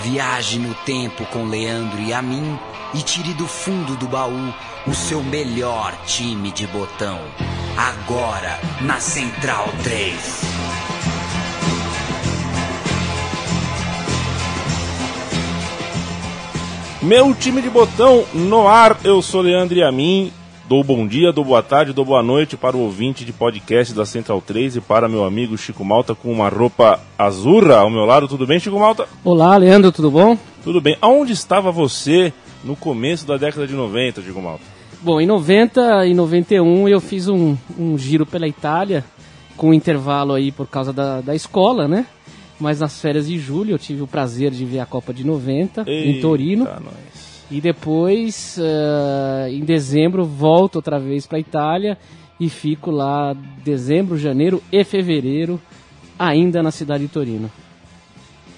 Viaje no tempo com Leandro e a mim e tire do fundo do baú o seu melhor time de botão. Agora na Central 3. Meu time de botão no ar, eu sou Leandro e a mim. Dou bom dia, dou boa tarde, dou boa noite para o ouvinte de podcast da Central 3 e para meu amigo Chico Malta com uma roupa azurra ao meu lado. Tudo bem, Chico Malta? Olá, Leandro, tudo bom? Tudo bem. Aonde estava você no começo da década de 90, Chico Malta? Bom, em 90 e 91 eu fiz um giro pela Itália, com um intervalo aí por causa da escola, né? Mas nas férias de julho eu tive o prazer de ver a Copa de 90 em Torino. Nós. E depois, em dezembro, volto outra vez para a Itália e fico lá dezembro, janeiro e fevereiro, ainda na cidade de Torino.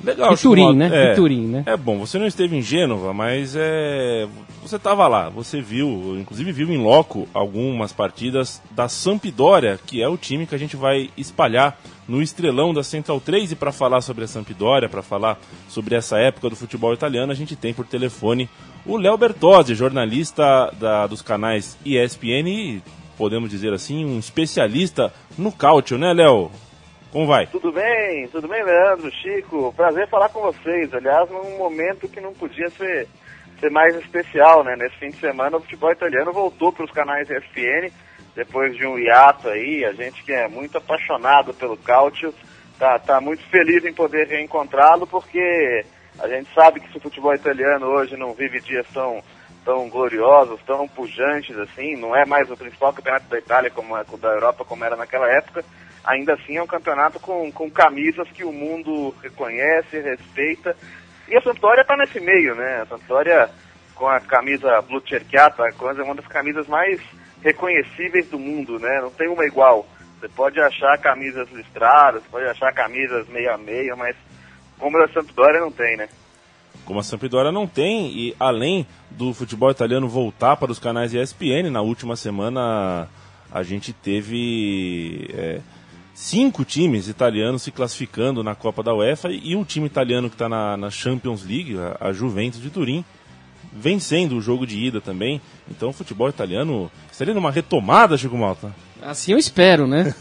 Legal, e Turim, né? E Turim, né? É bom, você não esteve em Gênova, mas você estava lá, você viu, inclusive viu em loco algumas partidas da Sampdoria, que é o time que a gente vai espalhar no Estrelão da Central 3. E para falar sobre a Sampdoria, para falar sobre essa época do futebol italiano, a gente tem por telefone o Léo Bertozzi, jornalista dos canais ESPN e, podemos dizer assim, um especialista no Calcio, né, Léo? Como vai? Tudo bem, Leandro, Chico. Prazer falar com vocês. Aliás, num momento que não podia ser mais especial, né? Nesse fim de semana o futebol italiano voltou para os canais ESPN, depois de um hiato aí. A gente que é muito apaixonado pelo Calcio tá muito feliz em poder reencontrá-lo, porque a gente sabe que se o futebol italiano hoje não vive dias tão gloriosos, tão pujantes assim, não é mais o principal campeonato da Itália, da Europa, como era naquela época. Ainda assim é um campeonato com camisas que o mundo reconhece, respeita. E a Sampdoria está nesse meio, né? A Sampdoria com a camisa Blu Cerchiata, é uma das camisas mais reconhecíveis do mundo, né? Não tem uma igual. Você pode achar camisas listradas, pode achar camisas meio a meio, mas como a Sampdoria não tem, né? Como a Sampdoria não tem, e além do futebol italiano voltar para os canais ESPN, na última semana a gente teve 5 times italianos se classificando na Copa da UEFA, e o time italiano que está na Champions League, a Juventus de Turim, vencendo o jogo de ida também. Então o futebol italiano estaria numa retomada, Chico Malta? Assim eu espero, né?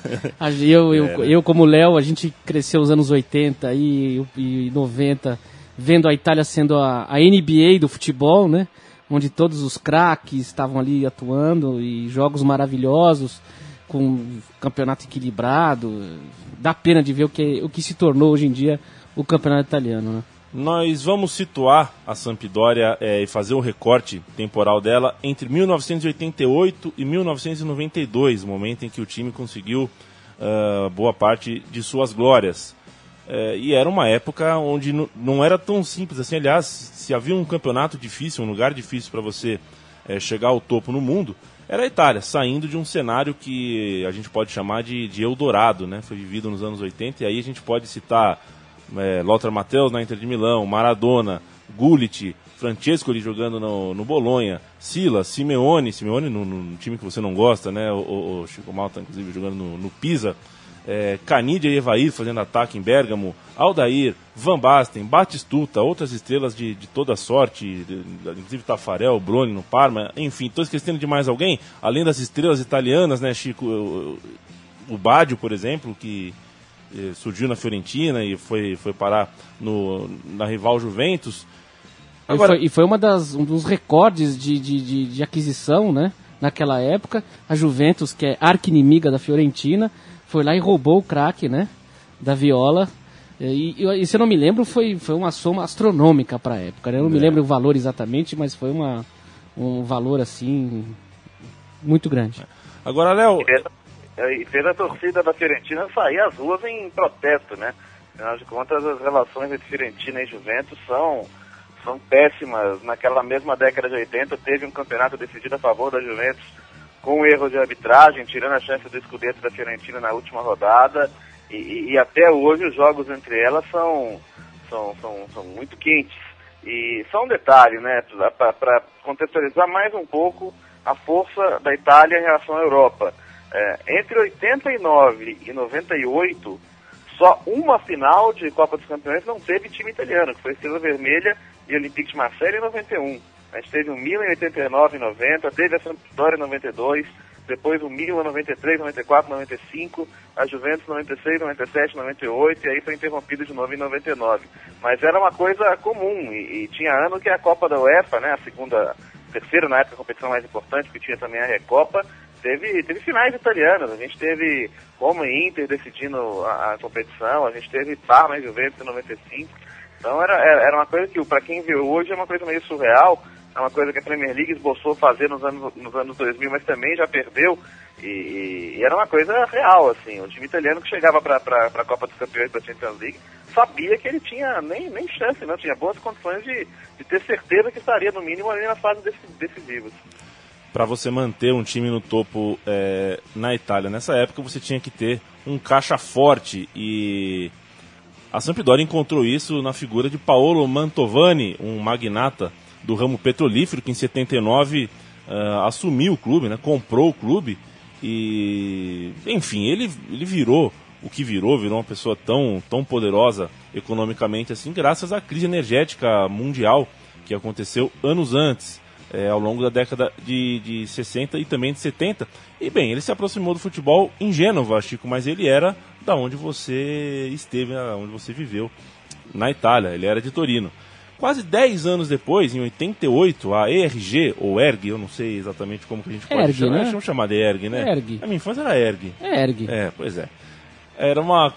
Eu como Léo, a gente cresceu nos anos 80 e 90, vendo a Itália sendo a NBA do futebol, né? Onde todos os craques estavam ali atuando e jogos maravilhosos, com um campeonato equilibrado. Dá pena de ver o que se tornou hoje em dia o campeonato italiano, né? Nós vamos situar a Sampdoria e fazer um recorte temporal dela entre 1988 e 1992, o momento em que o time conseguiu boa parte de suas glórias. E era uma época onde não era tão simples assim. Aliás, se havia um campeonato difícil, um lugar difícil para você chegar ao topo no mundo, era a Itália, saindo de um cenário que a gente pode chamar de Eldorado, né? Foi vivido nos anos 80, e aí a gente pode citar Lothar Matthäus na Inter de Milão, Maradona, Gullit, Francescoli jogando no Bolonha, Silas, Simeone no time que você não gosta, né? O Chico Malta, inclusive, jogando no Pisa, Canidia e Evair fazendo ataque em Bérgamo, Aldair, Van Basten, Batistuta, outras estrelas de toda sorte, inclusive Taffarel, Bruni no Parma, enfim. Estou esquecendo de mais alguém? Além das estrelas italianas, né, Chico? O Baggio, por exemplo, que surgiu na Fiorentina e foi parar na rival Juventus. Agora... Foi um dos recordes de aquisição, né? Naquela época, a Juventus, que é arqui-inimiga da Fiorentina, foi lá e roubou o craque, né? Da Viola. E se eu não me lembro, foi uma soma astronômica para a época, né? Eu não me lembro o valor exatamente, mas foi um valor, assim, muito grande. Agora, Léo... E fez a torcida da Fiorentina sair às ruas em protesto, né? Afinal de contas, as relações entre Fiorentina e Juventus são péssimas. Naquela mesma década de 80, teve um campeonato decidido a favor da Juventus com um erro de arbitragem, tirando a chance do Scudetto da Fiorentina na última rodada. E até hoje os jogos entre elas são muito quentes. E só um detalhe, né? Para contextualizar mais um pouco a força da Itália em relação à Europa. Entre 89 e 98, só uma final de Copa dos Campeões não teve time italiano, que foi Estrela Vermelha e Olympique de Marseille em 91. A gente teve o Milan em 89 e 90, teve a Sampdoria em 92, depois o Milan 93, 94, 95, a Juventus 96, 97, 98, e aí foi interrompido de novo em 99. Mas era uma coisa comum, e tinha ano que a Copa da UEFA, né, terceira na época a competição mais importante, que tinha também a Recopa, teve finais italianas. A gente teve Roma e Inter decidindo a competição, a gente teve Parma e Juventus em 95. Então era uma coisa que, para quem viu hoje, é uma coisa meio surreal. É uma coisa que a Premier League esboçou fazer nos anos 2000, mas também já perdeu. E era uma coisa real, assim. O time italiano que chegava para a Copa dos Campeões da Champions League sabia que ele tinha nem chance, não tinha boas condições de ter certeza que estaria, no mínimo, ali na fase decisivas. Para você manter um time no topo na Itália, nessa época você tinha que ter um caixa forte, e a Sampdoria encontrou isso na figura de Paolo Mantovani, um magnata do ramo petrolífero, que em 79 assumiu o clube, né, comprou o clube, e enfim, ele virou o que virou uma pessoa tão poderosa economicamente assim, graças à crise energética mundial que aconteceu anos antes, ao longo da década de 60 e também de 70. E bem, ele se aproximou do futebol em Gênova, Chico, mas ele era da onde você esteve, onde você viveu, na Itália. Ele era de Torino. Quase 10 anos depois, em 88, a ERG, ou ERG, eu não sei exatamente como que a gente pode chamar, né? Vamos chamar de ERG, né? ERG. A minha infância era ERG. ERG. Pois é. Era uma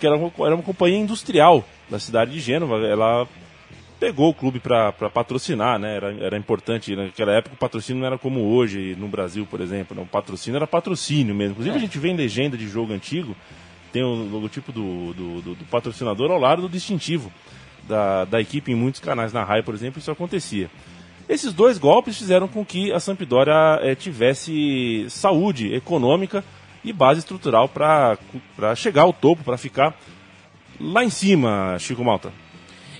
companhia industrial da cidade de Gênova. Ela pegou o clube para patrocinar, né? Era importante. Naquela época o patrocínio não era como hoje no Brasil, por exemplo. Né? O patrocínio era patrocínio mesmo. Inclusive a gente vê em legenda de jogo antigo, tem o logotipo do patrocinador ao lado do distintivo da equipe. Em muitos canais na Rai, por exemplo, isso acontecia. Esses dois golpes fizeram com que a Sampdoria tivesse saúde econômica e base estrutural para chegar ao topo, para ficar lá em cima, Chico Malta.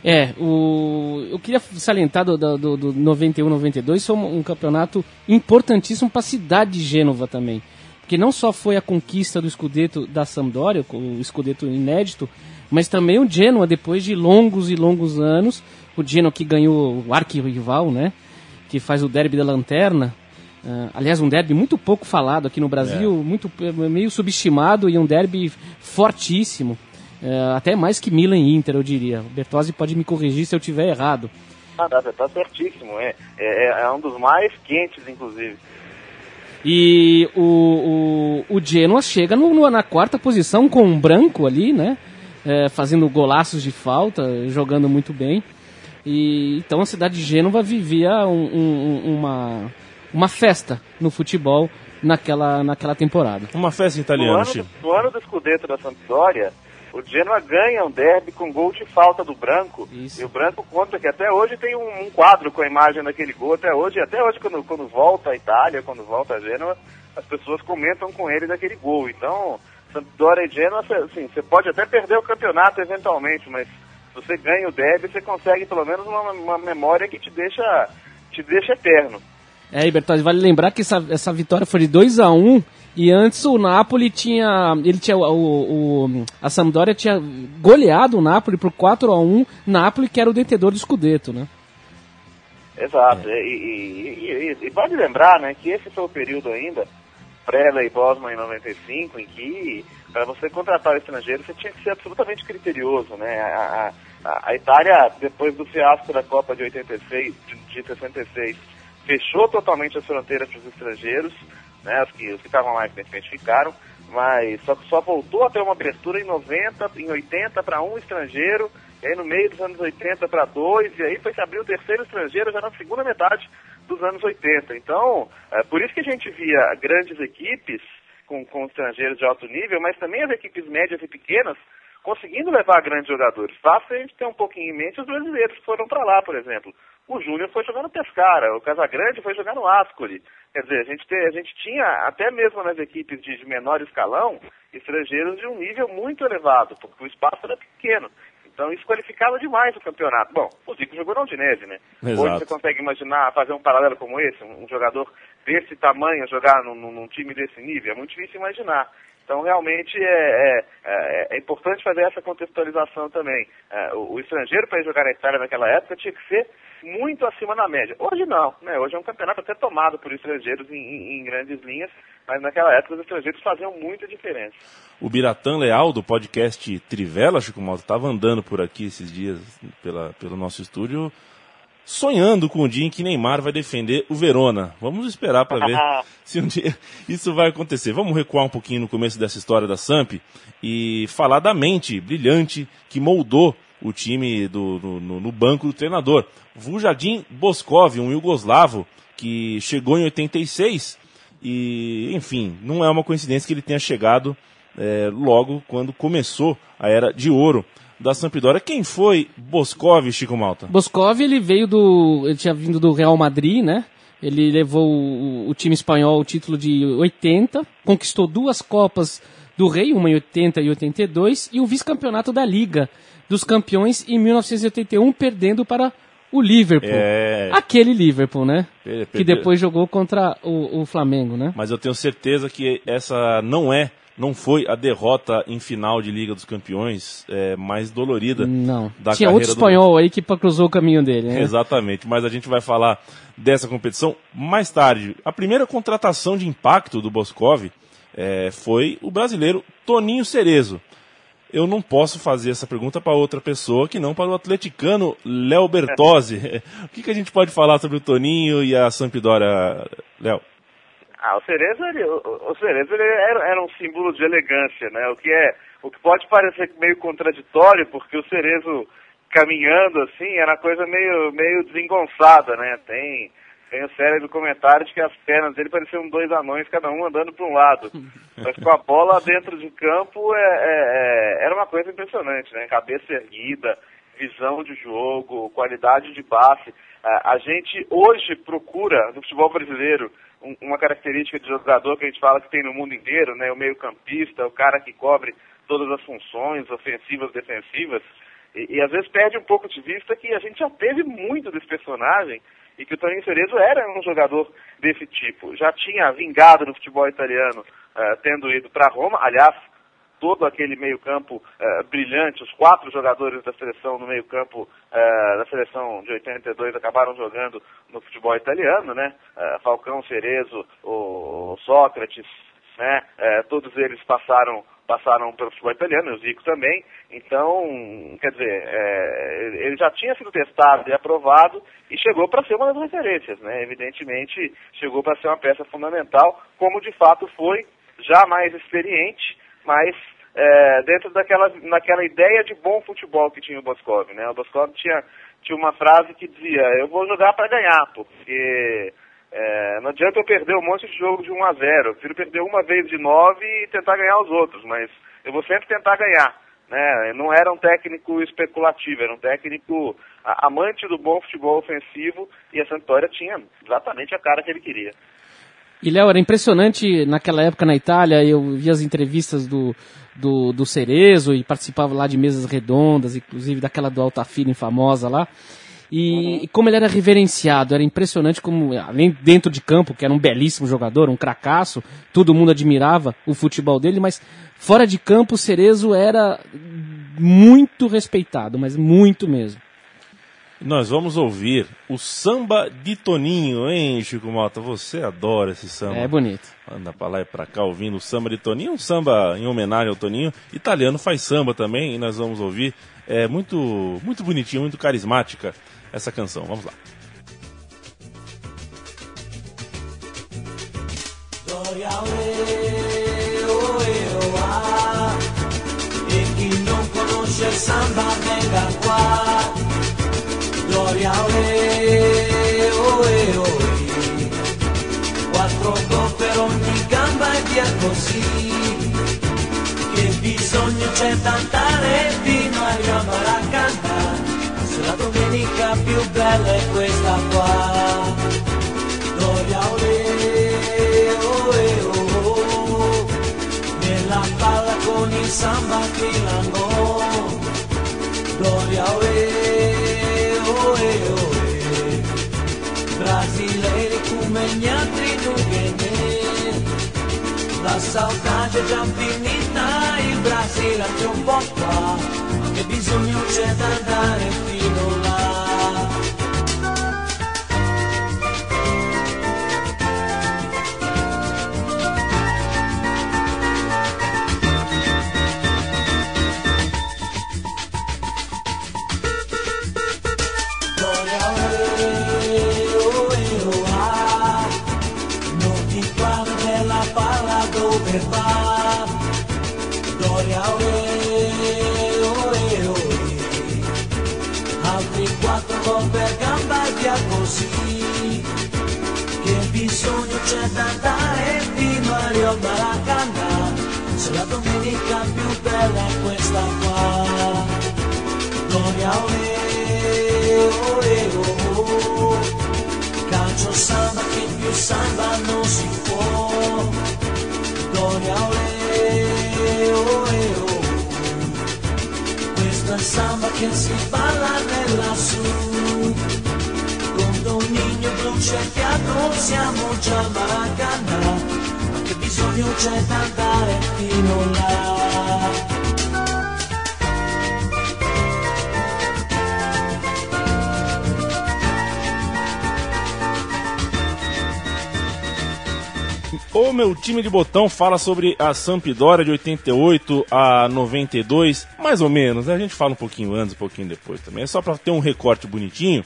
Eu queria salientar do 91-92, foi um campeonato importantíssimo para a cidade de Gênova também. Porque não só foi a conquista do Scudetto da Sampdoria, o Scudetto inédito, mas também o Genoa, depois de longos e longos anos, o Genoa que ganhou o arquirrival, né, que faz o derby da Lanterna, aliás, um derby muito pouco falado aqui no Brasil, meio subestimado, e um derby fortíssimo, até mais que Milan e Inter, eu diria. O Bertozzi pode me corrigir se eu estiver errado. Tá certíssimo, é um dos mais quentes, inclusive. E o Genoa chega na quarta posição com um branco ali, né? Fazendo golaços de falta, jogando muito bem. E então a cidade de Gênova vivia uma festa no futebol naquela temporada. Uma festa italiana, Chico. No ano do Scudetto da Sampdoria, o Genoa ganha um derby com gol de falta do Branco. Isso. E o Branco conta que até hoje tem um quadro com a imagem daquele gol. Até hoje quando volta a Itália, quando volta a Gênova, as pessoas comentam com ele daquele gol. Então, Sampdoria e Genoa, assim, você pode até perder o campeonato eventualmente, mas se você ganha o derby, você consegue pelo menos uma memória que te deixa eterno. Bertozzi, vale lembrar que essa vitória foi de 2-1, e antes o Napoli a Sampdoria tinha goleado o Napoli por 4-1, Napoli que era o detentor do Scudetto, né? Exato, e vale lembrar, né, que esse foi o período ainda, pré-Lei Bosman em 95, em que para você contratar o estrangeiro você tinha que ser absolutamente criterioso, né? A Itália, depois do fiasco da Copa de 66, fechou totalmente as fronteiras para os estrangeiros, né? Os que estavam lá, evidentemente, ficaram, mas só voltou a ter uma abertura em 80 para um estrangeiro, e aí no meio dos anos 80 para 2, e aí foi se abrir o terceiro estrangeiro já na segunda metade dos anos 80. Então, por isso que a gente via grandes equipes com estrangeiros de alto nível, mas também as equipes médias e pequenas conseguindo levar grandes jogadores. Basta a gente ter um pouquinho em mente os brasileiros que foram para lá, por exemplo. O Júnior foi jogar no Pescara, o Casagrande foi jogar no Ascoli. Quer dizer, a gente tinha, até mesmo nas equipes de menor escalão, estrangeiros de um nível muito elevado, porque o espaço era pequeno. Então isso qualificava demais o campeonato. Bom, o Zico jogou na Udinese, né? Exato. Hoje você consegue imaginar, fazer um paralelo como esse, um jogador desse tamanho jogar num time desse nível? É muito difícil imaginar. Então, realmente, é importante fazer essa contextualização também. O estrangeiro, para ir jogar na Itália naquela época, tinha que ser muito acima da média. Hoje não, né? Hoje é um campeonato até tomado por estrangeiros em grandes linhas, mas naquela época os estrangeiros faziam muita diferença. O Biratã Leal, do podcast Trivela, Chico Malta, estava andando por aqui esses dias pelo nosso estúdio, sonhando com o dia em que Neymar vai defender o Verona. Vamos esperar para ver se um dia isso vai acontecer. Vamos recuar um pouquinho no começo dessa história da Samp e falar da mente brilhante que moldou o time no banco do treinador. Vujadim Boskov, um iugoslavo que chegou em 86 e, enfim, não é uma coincidência que ele tenha chegado logo quando começou a era de ouro da Sampdoria. Quem foi Boskov, Chico Malta? Boskov, ele tinha vindo do Real Madrid, né? Ele levou o time espanhol ao título de 80, conquistou 2 Copas do Rei, uma em 80 e 82, e o vice-campeonato da Liga dos Campeões em 1981, perdendo para o Liverpool. Aquele Liverpool, né? Que depois jogou contra o Flamengo, né? Mas eu tenho certeza que essa não foi a derrota em final de Liga dos Campeões mais dolorida da Tinha carreira outro espanhol aí que cruzou o caminho dele, né? Exatamente, mas a gente vai falar dessa competição mais tarde. A primeira contratação de impacto do Boskov foi o brasileiro Toninho Cerezo. Eu não posso fazer essa pergunta para outra pessoa que não para o atleticano Léo Bertozzi. O que a gente pode falar sobre o Toninho e a Sampdoria, Léo? O Cerezo, ele era um símbolo de elegância, né? O que pode parecer meio contraditório, porque o Cerezo caminhando assim era coisa meio desengonçada, né? Tem o célebre comentário de que as pernas dele pareciam 2 anões, cada um andando para um lado. Mas com a bola dentro de campo era uma coisa impressionante, né? Cabeça erguida, visão de jogo, qualidade de passe. A gente hoje procura, no futebol brasileiro, uma característica de jogador que a gente fala que tem no mundo inteiro, né? O meio-campista, o cara que cobre todas as funções ofensivas, defensivas, e às vezes perde um pouco de vista que a gente já teve muito desse personagem e que o Toninho Cerezo era um jogador desse tipo. Já tinha vingado no futebol italiano, tendo ido para Roma, aliás, todo aquele meio-campo brilhante, os 4 jogadores da seleção no meio-campo da seleção de 82 acabaram jogando no futebol italiano, né? Falcão, Cerezo, o Sócrates, né? Todos eles passaram pelo futebol italiano, o Zico também. Então, quer dizer, ele já tinha sido testado e aprovado e chegou para ser uma das referências, né? Evidentemente, chegou para ser uma peça fundamental, como de fato foi, já mais experiente, mas dentro daquela ideia de bom futebol que tinha o Boskov, né? O Boskov tinha uma frase que dizia: eu vou jogar para ganhar, porque não adianta eu perder um monte de jogo de 1-0, eu prefiro perder uma vez de 9 e tentar ganhar os outros, mas eu vou sempre tentar ganhar, né? Não era um técnico especulativo, era um técnico amante do bom futebol ofensivo, e a Sampdoria tinha exatamente a cara que ele queria. E, Léo, era impressionante naquela época na Itália, eu via as entrevistas do Cerezo e participava lá de mesas redondas, inclusive daquela do Altafine famosa lá, e como ele era reverenciado, era impressionante como, além dentro de campo, que era um belíssimo jogador, um cracaço, todo mundo admirava o futebol dele, mas fora de campo o Cerezo era muito respeitado, mas muito mesmo. Nós vamos ouvir o Samba de Toninho, hein, Chico Malta? Você adora esse samba. É bonito. Anda pra lá e pra cá ouvindo o Samba de Toninho, um samba em homenagem ao Toninho. Italiano faz samba também, e nós vamos ouvir. É muito, muito bonitinho, muito carismática essa canção. Vamos lá. E chi non conosce il samba venga qua. Gloria oe, oe, oe, 4 gol per ogni gamba e via così, che bisogno c'è d'andare fino a Maracanã, se la domenica più bella è questa qua. Gloria oe, oe, oh, nella palla con il samba filano, gloria oe. Brasileiri come gli altri non viene, la La saudade è già finita, il Brasile anche un po' qua, che bisogno c'è da andare fino là. Altri 4 gol per gamba e via così, che bisogno c'è da andare fino a Rio Maracanã, se la domenica più bella è questa qua. Gloria ole, oh, calcio samba che più samba non si può. Gloria ole, oh, questo è samba che si balla nella su, con Dominio Blu cerchiato siamo già al Maracanã, ma che bisogno c'è da andare fino là. O meu time de botão fala sobre a Sampdoria de 88 a 92, mais ou menos, né? A gente fala um pouquinho antes, um pouquinho depois também, é só para ter um recorte bonitinho.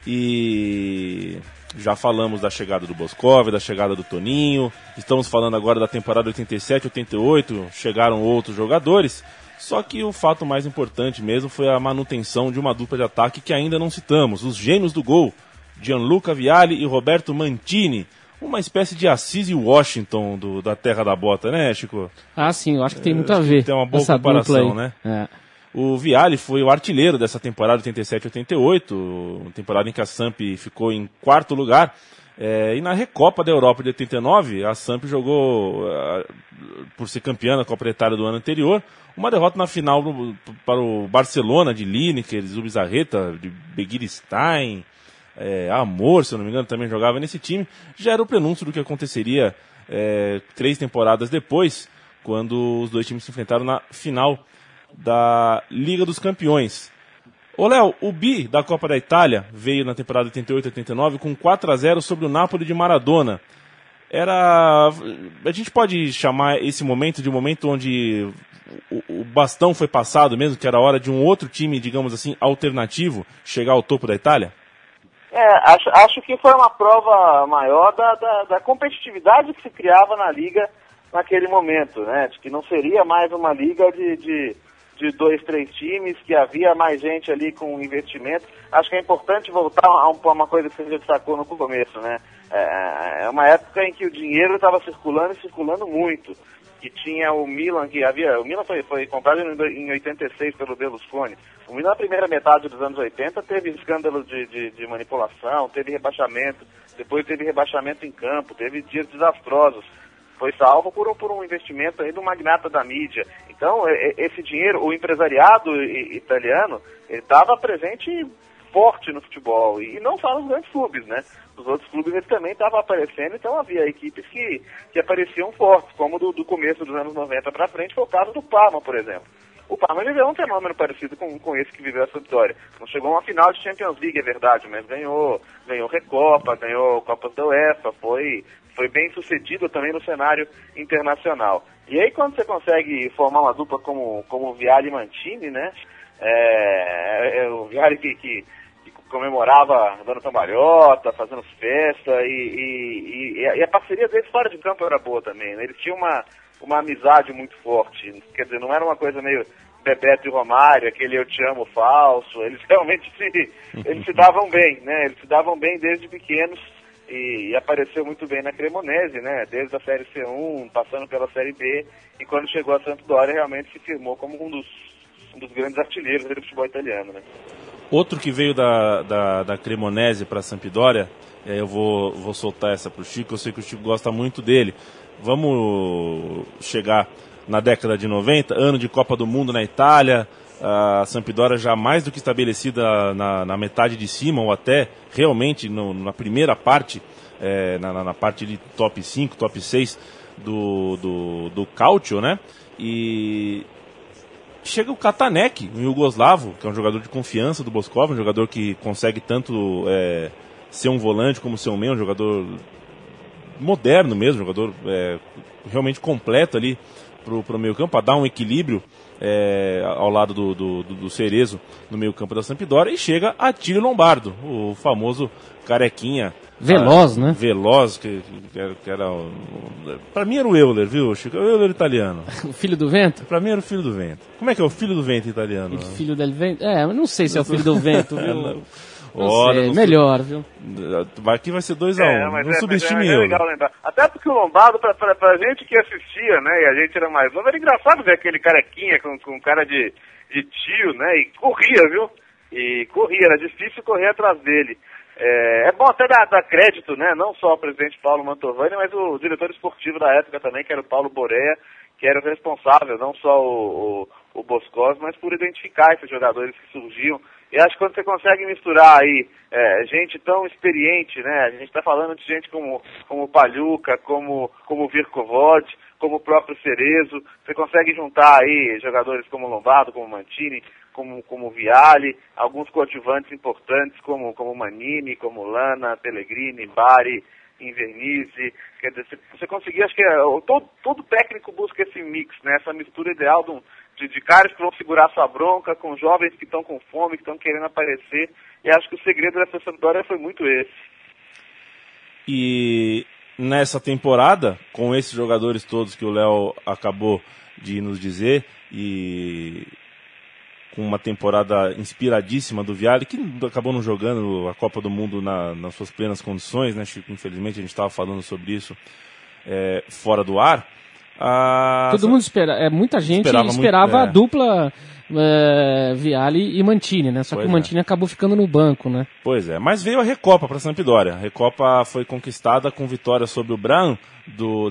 E já falamos da chegada do Boscov, da chegada do Toninho, estamos falando agora da temporada 87, 88, chegaram outros jogadores, só que o fato mais importante mesmo foi a manutenção de uma dupla de ataque que ainda não citamos, os gênios do gol, Gianluca Vialli e Roberto Mantini. Uma espécie de Assis e Washington da terra da bota, né, Chico? Ah, sim, eu acho que tem muito a ver. Tem uma boa comparação, né? É. O Vialli foi o artilheiro dessa temporada 87-88, temporada em que a Samp ficou em 4º lugar. E na Recopa da Europa de 89, a Samp jogou, por ser campeã da Copa da Itália do ano anterior, uma derrota na final para o Barcelona de Lineker, Zubizarreta, de Begiristain. Amor, se eu não me engano, também jogava nesse time. Já era o prenúncio do que aconteceria 3 temporadas depois, quando os dois times se enfrentaram na final da Liga dos Campeões. Ô Léo, o Bi da Copa da Itália veio na temporada 88-89 com 4-0 sobre o Napoli de Maradona. A gente pode chamar esse momento de um momento onde o bastão foi passado mesmo, que era a hora de um outro time, digamos assim, alternativo, chegar ao topo da Itália? Acho que foi uma prova maior da competitividade que se criava na liga naquele momento, né? De que não seria mais uma liga de 2, 3 times, que havia mais gente ali com investimento. Acho que é importante voltar a uma coisa que você já destacou no começo, né? É uma época em que o dinheiro estava circulando muito. Que tinha o Milan, o Milan foi comprado em 86 pelo Berlusconi. O Milan na primeira metade dos anos 80 teve escândalos de manipulação, teve rebaixamento, depois teve rebaixamento em campo, teve dias desastrosos. Foi salvo por um investimento aí do magnata da mídia. Então, esse dinheiro, o empresariado italiano, ele estava presente forte no futebol, e não só nos grandes clubes, né? Os outros clubes eles também estavam aparecendo, então havia equipes que apareciam fortes, como do começo dos anos 90 para frente, foi o caso do Parma, por exemplo. O Parma viveu um fenômeno parecido com esse que viveu a Sampdoria. Não chegou a uma final de Champions League, é verdade, mas ganhou Recopa, ganhou Copas da UEFA, foi bem sucedido também no cenário internacional. E aí quando você consegue formar uma dupla como o Vialli e Mantini, né? O Vialli que comemorava dando cambalhota, fazendo festa, e a parceria deles fora de campo era boa também, né? Eles tinham uma amizade muito forte, quer dizer, não era uma coisa meio Bebeto e Romário, aquele eu te amo falso, eles realmente se davam bem, né? Eles se davam bem desde pequenos, e apareceu muito bem na Cremonese, né? Desde a Série C1, passando pela Série B, e quando chegou a Sampdoria realmente se firmou como um dos grandes artilheiros do futebol italiano, né? Outro que veio da Cremonese para a Sampdoria, eu vou soltar essa para o Chico, eu sei que o Chico gosta muito dele. Vamos chegar na década de 90, ano de Copa do Mundo na Itália, a Sampdoria já mais do que estabelecida na metade de cima, ou até realmente na primeira parte, na parte de top 5, top 6 do Calcio, né? E chega o Katanek, um iugoslavo, que é um jogador de confiança do Boskov, um jogador que consegue tanto ser um volante como ser um meio, um jogador moderno mesmo, um jogador realmente completo ali pro meio campo, para dar um equilíbrio ao lado do Cerezo no meio campo da Sampdoria, e chega Attilio Lombardo, o famoso carequinha. Veloz, né? Veloz, que era... Pra mim era o Euler, viu, Chico? O Euler italiano. O filho do vento? Pra mim era o filho do vento. Como é que é o filho do vento italiano? O filho del vento? Mas não sei se é o filho do vento, viu? Olha, melhor, viu? Aqui vai ser 2-1. Não subestime eu. Legal lembrar. Até porque o Lombardo, pra gente que assistia, né, e a gente era mais novo, era engraçado ver aquele carequinha com cara de tio, né, e corria, viu? E corria, era difícil correr atrás dele. É bom até dar crédito, né, não só ao presidente Paulo Mantovani, mas o diretor esportivo da época também, que era o Paulo Borea, que era o responsável, não só o Boskov, mas por identificar esses jogadores que surgiam. E acho que quando você consegue misturar aí gente tão experiente, né? A gente está falando de gente como o Pagliuca, como o Virkovod, como o próprio Cerezo. Você consegue juntar aí jogadores como Lombardo, como Mantini, como o Vialli, alguns coadjuvantes importantes como Manini, como Lana, Pellegrini, Bari, Invernizzi. Quer dizer, você conseguir, acho que todo técnico busca esse mix, né? Essa mistura ideal de caras que vão segurar sua bronca, com jovens que estão com fome, que estão querendo aparecer. E acho que o segredo dessa Sampdoria foi muito esse. E nessa temporada, com esses jogadores todos que o Léo acabou de nos dizer, e com uma temporada inspiradíssima do Vialli, que acabou não jogando a Copa do Mundo nas suas plenas condições, né, Chico? Infelizmente a gente estava falando sobre isso fora do ar. Todo mundo muita gente esperava a dupla Vialli e Mantini, né? Só que o Mantini acabou ficando no banco, né? Pois é, mas veio a Recopa para a Sampdoria. A Recopa foi conquistada com vitória sobre o Brann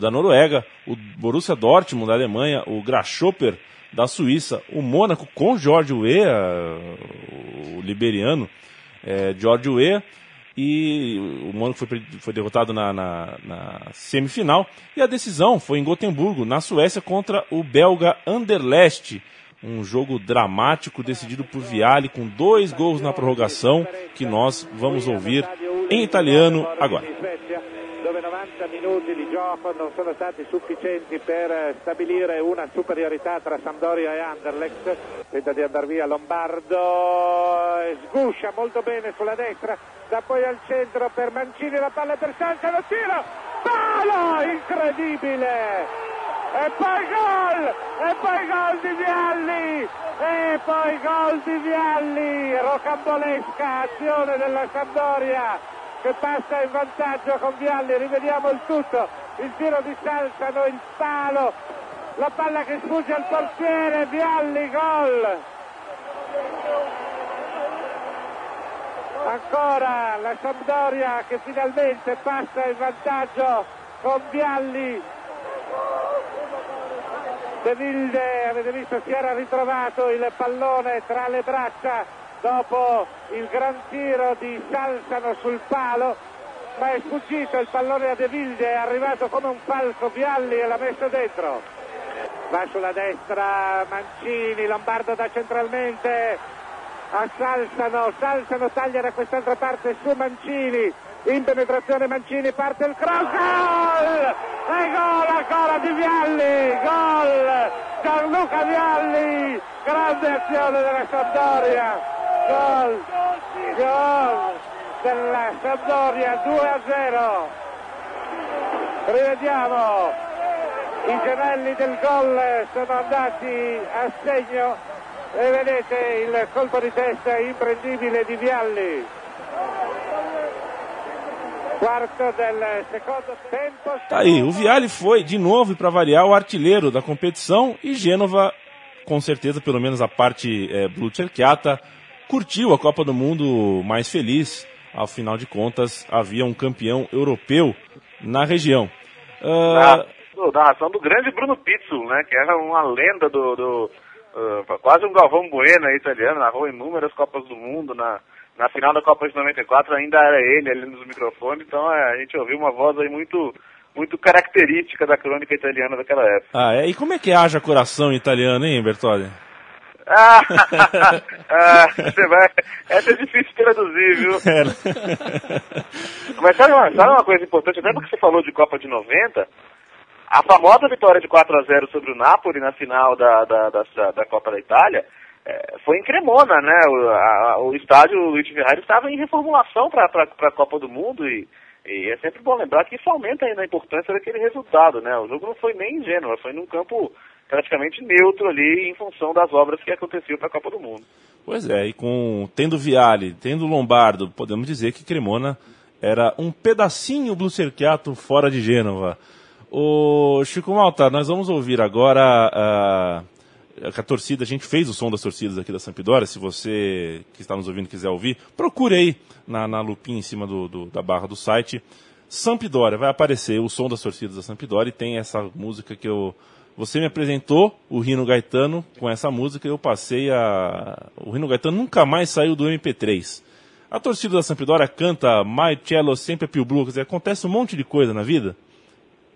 da Noruega, o Borussia Dortmund da Alemanha, o Grasshopper da Suíça, o Mônaco com George Weah, o liberiano George Weah. E o Mônaco foi derrotado na semifinal, e a decisão foi em Gotemburgo, na Suécia, contra o belga Anderlecht, um jogo dramático decidido por Vialli com 2 gols na prorrogação, que nós vamos ouvir em italiano agora. Dove 90 minuti di gioco non sono stati sufficienti per stabilire una superiorità tra Sampdoria e Anderlecht. Tenta di andare via Lombardo, sguscia molto bene sulla destra, da poi al centro per Mancini, la palla per Salsa, lo tiro, palo, incredibile! E poi gol di Vialli, e poi gol di Vialli, rocambolesca azione della Sampdoria che passa in vantaggio con Vialli. Rivediamo il tutto, il tiro di Salsano, il palo, la palla che sfugge al portiere, Vialli, gol. Ancora la Sampdoria che finalmente passa in vantaggio con Vialli. De Wilde, avete visto, si era ritrovato il pallone tra le braccia dopo il gran tiro di Salsano sul palo, ma è sfuggito il pallone a De Wilde, è arrivato come un falco Vialli e l'ha messo dentro. Va sulla destra Mancini, Lombardo da centralmente a Salsano taglia da quest'altra parte su Mancini, in penetrazione Mancini, parte il cross, gol! E gol ancora di Vialli, gol! Gianluca Vialli, grande azione della Sampdoria, gol della Sampdoria, 2-0. Rivediamo, i gemelli del gol sono andati a segno e vedete il colpo di testa imprendibile di Vialli. Quarto del secondo tempo. Tá aí, o Vialli foi, de novo, para variar, o artilheiro da competição, e Gênova, com certeza, pelo menos a parte blu-cerchiata, curtiu a Copa do Mundo mais feliz. Afinal de contas, havia um campeão europeu na região. Narração do grande Bruno Pizzul, né, que era uma lenda quase um Galvão Bueno italiano, narrou inúmeras Copas do Mundo. Na final da Copa de 94 ainda era ele ali nos microfones, então a gente ouviu uma voz aí muito, muito característica da crônica italiana daquela época. Ah, e como é que haja coração em italiano, hein, Bertolli? Você vai... Essa é difícil de traduzir, viu? Mas sabe uma coisa importante? Até porque você falou de Copa de 90, a famosa vitória de 4-0 sobre o Napoli na final da Copa da Itália foi em Cremona, né? O estádio Luigi Ferrari estava em reformulação para a Copa do Mundo e é sempre bom lembrar que isso aumenta ainda a importância daquele resultado, né? O jogo não foi nem em Gênova, foi num campo praticamente neutro ali em função das obras que aconteciam para a Copa do Mundo. Pois é, e tendo Vialli, tendo Lombardo, podemos dizer que Cremona era um pedacinho Blucerchiato fora de Gênova. Ô Chico Malta, nós vamos ouvir agora a torcida, a gente fez o som das torcidas aqui da Sampdoria. Se você que está nos ouvindo quiser ouvir, procure aí na lupinha em cima da barra do site Sampdoria, vai aparecer o som das torcidas da Sampdoria e tem essa música que você me apresentou, o Rino Gaetano, com essa música, e eu passei o Rino Gaetano nunca mais saiu do MP3. A torcida da Sampdoria canta My Cello sempre più blu, quer dizer, acontece um monte de coisa na vida,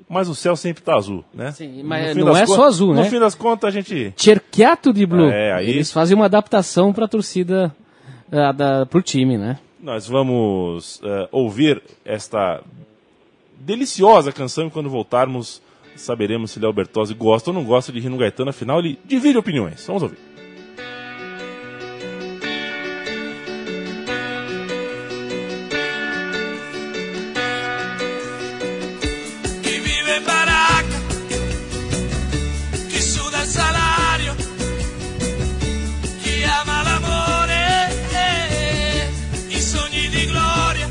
mas o céu sempre está azul, né? Sim, mas não é só azul, né? No fim das contas, a gente... Cerchiato di blu. Aí... Eles fazem uma adaptação para a torcida, para o time, né? Nós vamos ouvir esta deliciosa canção e quando voltarmos saberemos se Léo Bertozzi gosta ou não gosta de Rino Gaetano, afinal ele divide opiniões. Vamos ouvir. Chi vive in baracca, chi suda il salario, chi ama l'amore, i sogni di gloria,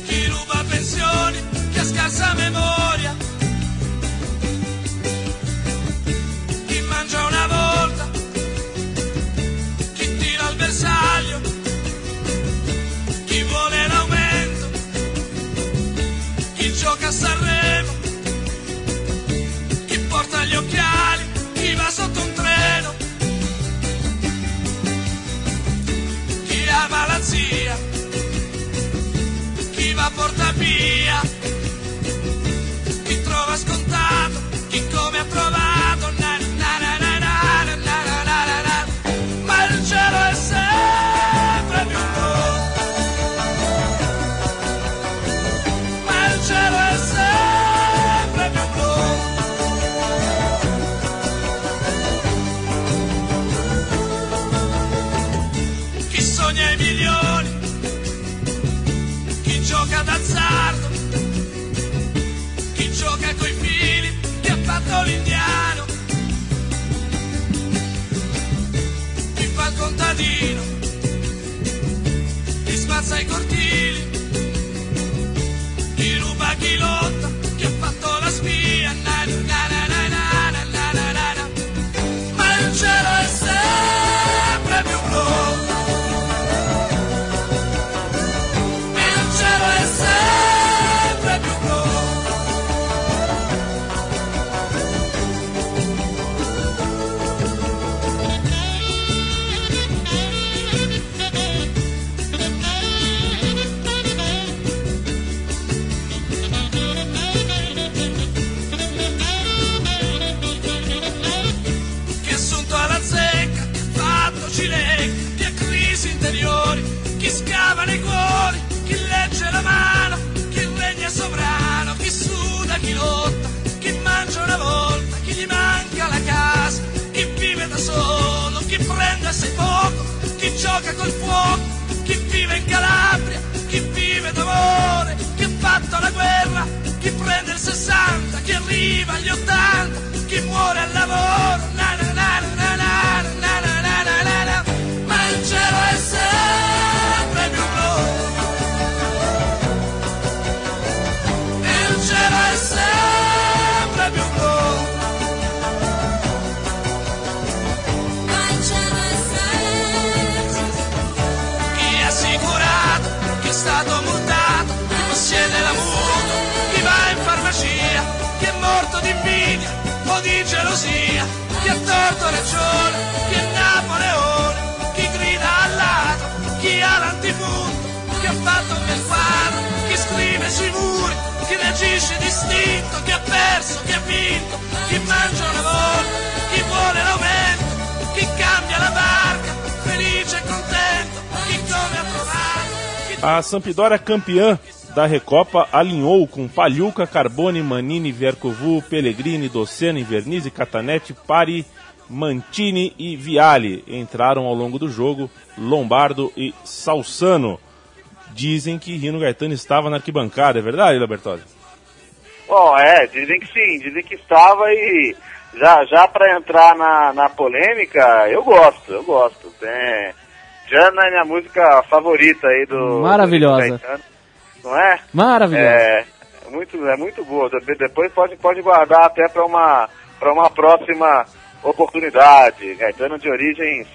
chi ruba pensioni, chi ha scarsa memoria. Una volta chi tira al bersaglio, chi vuole l'aumento, chi gioca a Sanremo, chi porta gli occhiali, chi va sotto un treno, chi ama la zia, chi va a Portapia, chi trova scontato, chi come ha trovato. D'azzardo, chi gioca coi fili, chi ha fatto l'indiano, chi fa il contadino, chi spazza i cortili, chi ruba, chi lotta, chi ha fatto la spia, ma il cielo è sempre più blu. Chi ha crisi interiori, chi scava nei cuori, chi legge la mano, chi regna sovrano, chi suda, chi lotta, chi mangia una volta, chi gli manca la casa, chi vive da solo, chi prende assai poco, chi gioca col fuoco, chi vive in Calabria, chi vive d'amore, chi ha fatto la guerra, chi prende il 60, chi arriva agli 80, chi muore al lavoro, ma il cielo è sempre più blu, il cielo è sempre più blu, ma il cielo è sempre chi è assicurato, chi è stato multato, chi possiede la mutua, chi va in farmacia, chi è morto di invidia o di gelosia, chi ha torto ragione, chi è Napoleone, chi grida al ladro, chi ha l'antifunto, chi ha fatto un bel faro, chi scrive sui muri, chi legge agisce distinto, chi ha perso, chi ha vinto, chi mangia una volta, chi vuole l'aumento, chi cambia la barca, felice e contento, chi come ha trovato. A Sampdoria campeã da Recopa alinhou com Pagliuca, Carboni, Manini, Vercovu, Pellegrini, Dossena, Vernizzi, Catanetti, Pari, Mantini e Vialli. Entraram ao longo do jogo Lombardo e Salzano. Dizem que Rino Gaetano estava na arquibancada, é verdade, Bertozzi? Bom, dizem que sim, dizem que estava e já para entrar na polêmica, eu gosto. Jana é minha música favorita aí do Maravilhosa. Do Gaetano, não é? Maravilhosa. É muito boa. Depois pode guardar até para uma próxima oportunidade. Gaetano de origens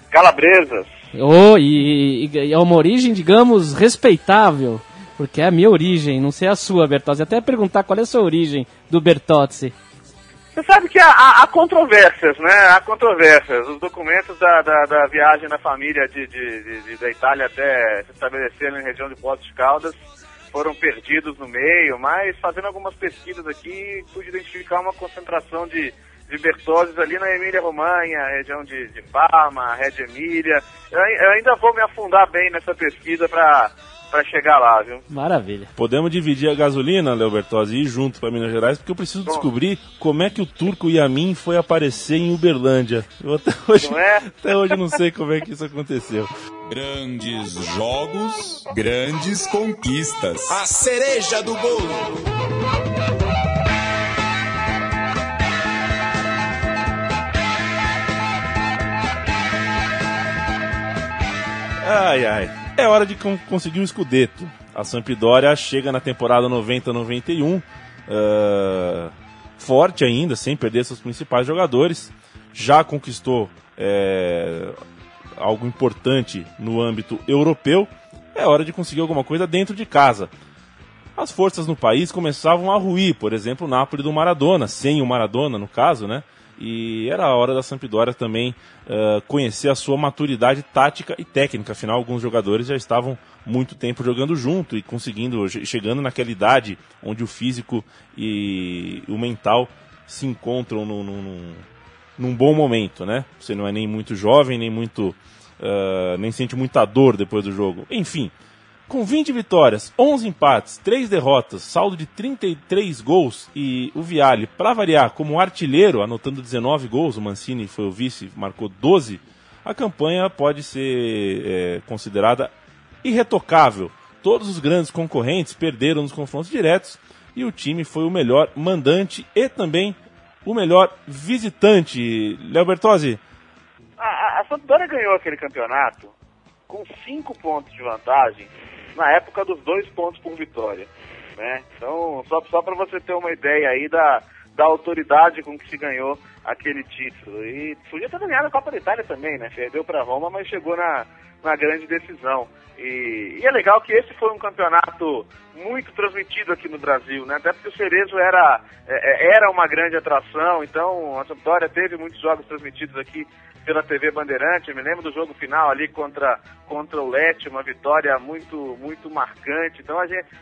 calabresas. E é uma origem, digamos, respeitável, porque é a minha origem, não sei a sua, Bertozzi. Até perguntar qual é a sua origem do Bertozzi. Você sabe que há controvérsias, né? Há controvérsias. Os documentos da viagem da família da Itália até se estabelecer na região de Poços de Caldas foram perdidos no meio, mas fazendo algumas pesquisas aqui, pude identificar uma concentração de Bertozzis ali na Emília-Romanha, região de Parma, Reggio Emília. Eu ainda vou me afundar bem nessa pesquisa para chegar lá, viu? Maravilha. Podemos dividir a gasolina, Léo Bertozzi, e ir junto para Minas Gerais, porque eu preciso descobrir como é que o turco Yamin foi aparecer em Uberlândia. Eu até hoje não sei como é que isso aconteceu. Grandes jogos, grandes conquistas. A cereja do bolo. Ai, é hora de conseguir um Scudetto. A Sampdoria chega na temporada 90-91, forte ainda, sem perder seus principais jogadores. Já conquistou algo importante no âmbito europeu. É hora de conseguir alguma coisa dentro de casa. As forças no país começavam a ruir, por exemplo, o Napoli do Maradona, sem o Maradona no caso, né? E era a hora da Sampdoria também conhecer a sua maturidade tática e técnica. Afinal, alguns jogadores já estavam muito tempo jogando junto e chegando naquela idade onde o físico e o mental se encontram num bom momento, né? Você não é nem muito jovem, nem sente muita dor depois do jogo. Enfim, com 20 vitórias, 11 empates, 3 derrotas, saldo de 33 gols e o Vialli, para variar, como artilheiro, anotando 19 gols, o Mancini foi o vice, marcou 12, a campanha pode ser considerada irretocável. Todos os grandes concorrentes perderam nos confrontos diretos e o time foi o melhor mandante e também o melhor visitante. Léo Bertozzi? A Sampdoria ganhou aquele campeonato com 5 pontos de vantagem na época dos 2 pontos por vitória, né? Então, só para você ter uma ideia aí da autoridade com que se ganhou aquele título. E podia ter ganhado a Copa da Itália também, né? Perdeu para Roma, mas chegou na grande decisão. E é legal que esse foi um campeonato muito transmitido aqui no Brasil, né? Até porque o Cerezo era uma grande atração, então a Sampdoria teve muitos jogos transmitidos aqui pela TV Bandeirante. Eu me lembro do jogo final ali contra o Lecce, uma vitória muito, muito marcante. Então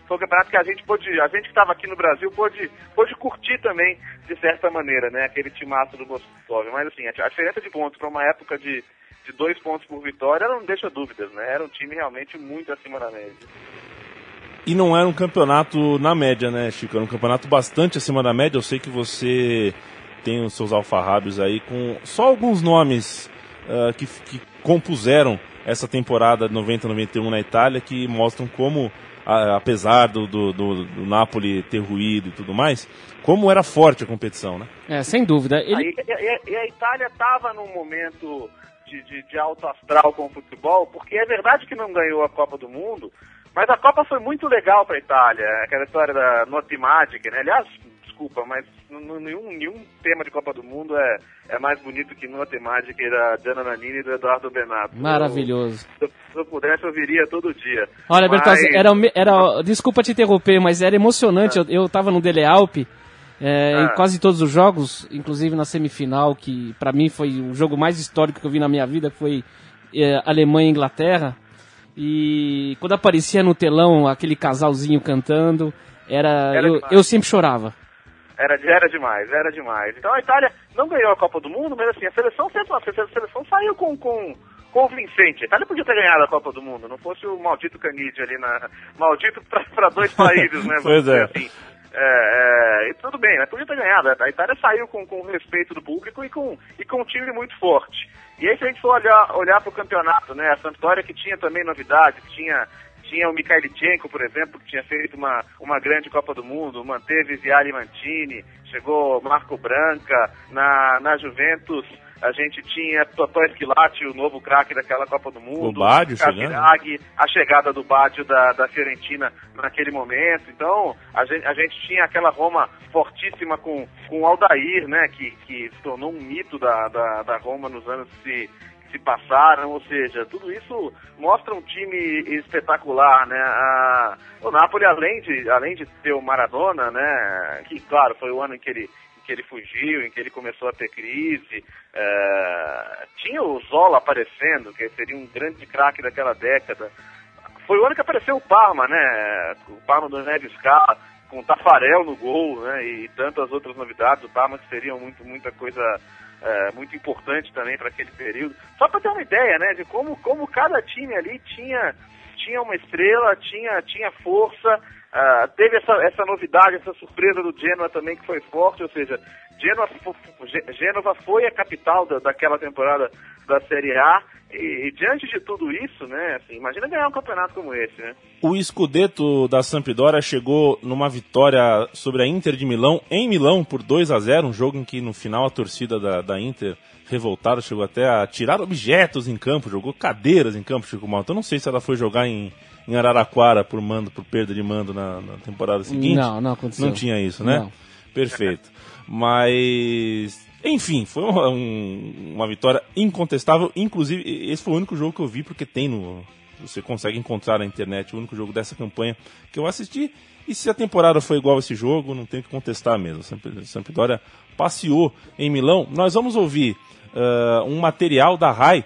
foi um campeonato que a gente que estava aqui no Brasil pôde curtir também, de certa maneira, né? Aquele timaço do Moscov. Mas assim, a diferença de pontos para uma época de 2 pontos por vitória não deixa dúvidas, né? Era um time realmente muito acima da média. E não era um campeonato na média, né, Chico? Era um campeonato bastante acima da média. Eu sei que você tem os seus alfarrábios aí com só alguns nomes que compuseram essa temporada 90-91 na Itália, que mostram como, apesar do Napoli ter ruído e tudo mais, como era forte a competição, né? Sem dúvida. E a Itália estava num momento de alto astral com o futebol, porque é verdade que não ganhou a Copa do Mundo, mas a Copa foi muito legal para a Itália, aquela história da Notte Magiche, né? Aliás, desculpa, mas nenhum tema de Copa do Mundo é mais bonito que Notte Magiche da Gianna Nannini e do Edoardo Bennato. Maravilhoso. Se eu pudesse, eu viria todo dia. Olha, Bertozzi, desculpa te interromper, mas era emocionante. Eu estava no Dele Alpi, em quase todos os jogos, inclusive na semifinal, que para mim foi o jogo mais histórico que eu vi na minha vida, que foi Alemanha e Inglaterra. E quando aparecia no telão aquele casalzinho cantando, eu sempre chorava. Era demais. Então a Itália não ganhou a Copa do Mundo, mas assim, a seleção saiu com convincente. A Itália podia ter ganhado a Copa do Mundo, não fosse o maldito Canidia ali maldito para 2 países, né? Pois é. Assim. E tudo bem, mas podia ter ganhado. A Itália saiu com o respeito do público e com um time muito forte. E aí, se a gente for olhar para o campeonato, né? A Sampdoria, que tinha também novidades, tinha o Mikhailichenko, por exemplo, que tinha feito uma grande Copa do Mundo, manteve Vialli Mantini, chegou Marco Branca. Na Juventus a gente tinha Totò Esquilati, o novo craque daquela Copa do Mundo, o Baggio chegando, a chegada do Baggio da Fiorentina naquele momento. Então a gente tinha aquela Roma fortíssima com o Aldair, né, que se tornou um mito da Roma nos anos que se passaram, ou seja, tudo isso mostra um time espetacular, né? O Napoli, além de ter o Maradona, né, que claro, foi o ano em que ele fugiu, em que ele começou a ter crise, tinha o Zola aparecendo, que seria um grande craque daquela década. Foi o ano que apareceu o Parma, né? O Parma do Neves Scala, com o Taffarel no gol, né? E tantas outras novidades. O Parma que seriam muita coisa muito importante também para aquele período. Só para ter uma ideia, né, de como cada time ali tinha uma estrela, tinha força. Teve essa novidade, essa surpresa do Genoa também, que foi forte, ou seja, Gênova foi a capital daquela temporada da Série A, e diante de tudo isso, né, assim, imagina ganhar um campeonato como esse, né? O Scudetto da Sampdoria chegou numa vitória sobre a Inter de Milão, em Milão, por 2-0, um jogo em que no final a torcida da Inter, revoltada, chegou até a tirar objetos em campo, jogou cadeiras em campo, Chico Malta. Eu não sei se ela foi jogar em Araraquara por perda de mando na temporada seguinte. Não aconteceu. Não tinha isso, né? Não. Perfeito. Mas, enfim, foi uma vitória incontestável. Inclusive, esse foi o único jogo que eu vi, porque você consegue encontrar na internet o único jogo dessa campanha que eu assisti. E se a temporada foi igual a esse jogo, não tem que contestar mesmo. Sampdoria passeou em Milão. Nós vamos ouvir um material da RAI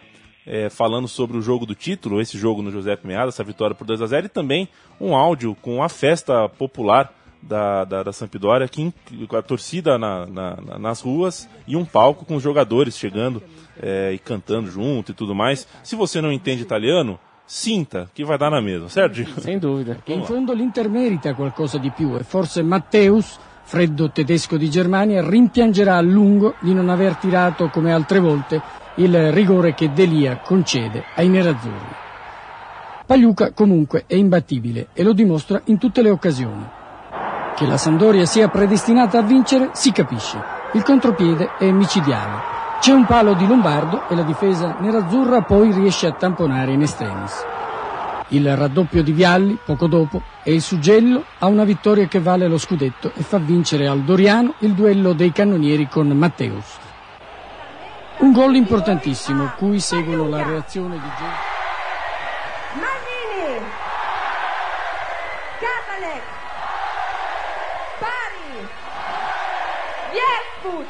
falando sobre o jogo do título, esse jogo no Giuseppe Meazza, essa vitória por 2-0, e também um áudio com a festa popular da Sampdoria, com a torcida nas ruas e um palco com os jogadores chegando e cantando junto e tudo mais. Se você não entende italiano, sinta que vai dar na mesma, certo? Sem dúvida. Che in fondo l'Inter merita qualcosa di più e forse Matteus, freddo tedesco di Germania, rimpiangerà a lungo di non aver tirato come altre volte il rigore che Delia concede ai nerazzurri. Pagliuca comunque è imbattibile e lo dimostra in tutte le occasioni. Che la Sampdoria sia predestinata a vincere si capisce. Il contropiede è micidiale. C'è un palo di Lombardo e la difesa nerazzurra poi riesce a tamponare in extremis. Il raddoppio di Vialli, poco dopo, è il suggello a una vittoria che vale lo scudetto e fa vincere al Doriano il duello dei cannonieri con Matteus. Un gol importantissimo, cui seguono la reazione di Magnini, Katalek, Pari, Vierfut,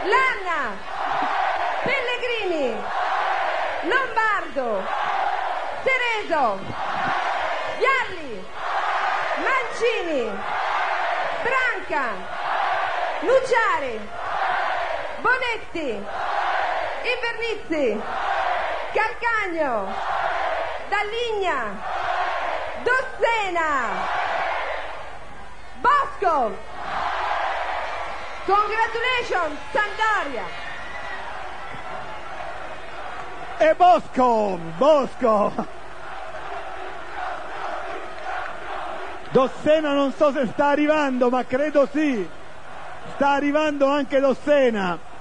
Lanna, Pellegrini, Lombardo, Cerezo, Vialli, Mancini, Branca, Nucciari, Bonetti, Invernizzi, Calcagno, Dalligna, Dossena, Bosco. Congratulations, Sampdoria. E Bosco. Dossena non so se sta arrivando, ma credo sì. Sta arrivando anche Dossena.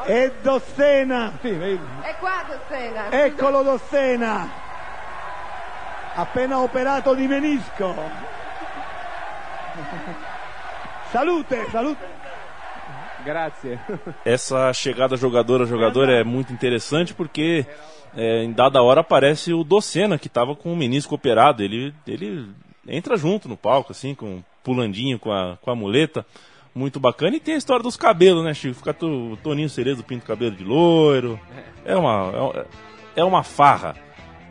E Dossena, sì, vedi. È qua Dossena. Eccolo Dossena, appena operato di menisco. Salute. Grazie. Essa chegada jogador a jogador é muito interessante porque em dada hora aparece o Docena, que estava com o menisco operado. Ele entra junto no palco, assim, pulandinho com a muleta. Muito bacana. E tem a história dos cabelos, né, Chico? Fica o Toninho Cerezo pinta o cabelo de loiro. É uma farra.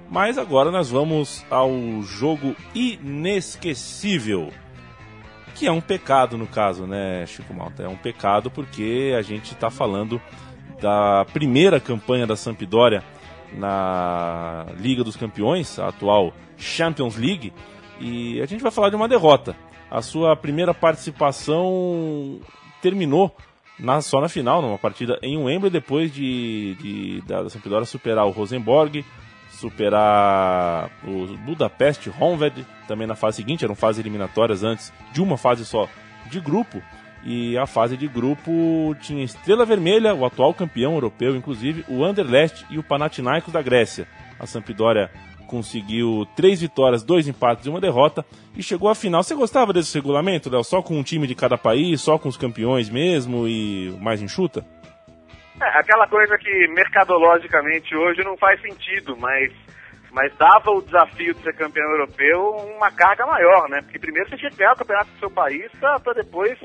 Mas agora nós vamos ao jogo inesquecível. Que é um pecado no caso, né, Chico Malta? É um pecado porque a gente está falando da primeira campanha da Sampdoria na Liga dos Campeões, a atual Champions League, e a gente vai falar de uma derrota. A sua primeira participação terminou só na final, numa partida em Wembley, depois da Sampdoria superar o Rosenborg, superar o Budapest Honved, também na fase seguinte. Eram fases eliminatórias antes de uma fase só de grupo, e a fase de grupo tinha Estrela Vermelha, o atual campeão europeu, inclusive, o Anderlecht e o Panathinaikos da Grécia. A Sampdoria conseguiu 3 vitórias, 2 empates e 1 derrota e chegou à final. Você gostava desse regulamento, Léo? Só com um time de cada país, só com os campeões mesmo e mais enxuta? Aquela coisa que mercadologicamente hoje não faz sentido, mas dava o desafio de ser campeão europeu uma carga maior, né? Porque primeiro você tinha que ganhar o campeonato do seu país para depois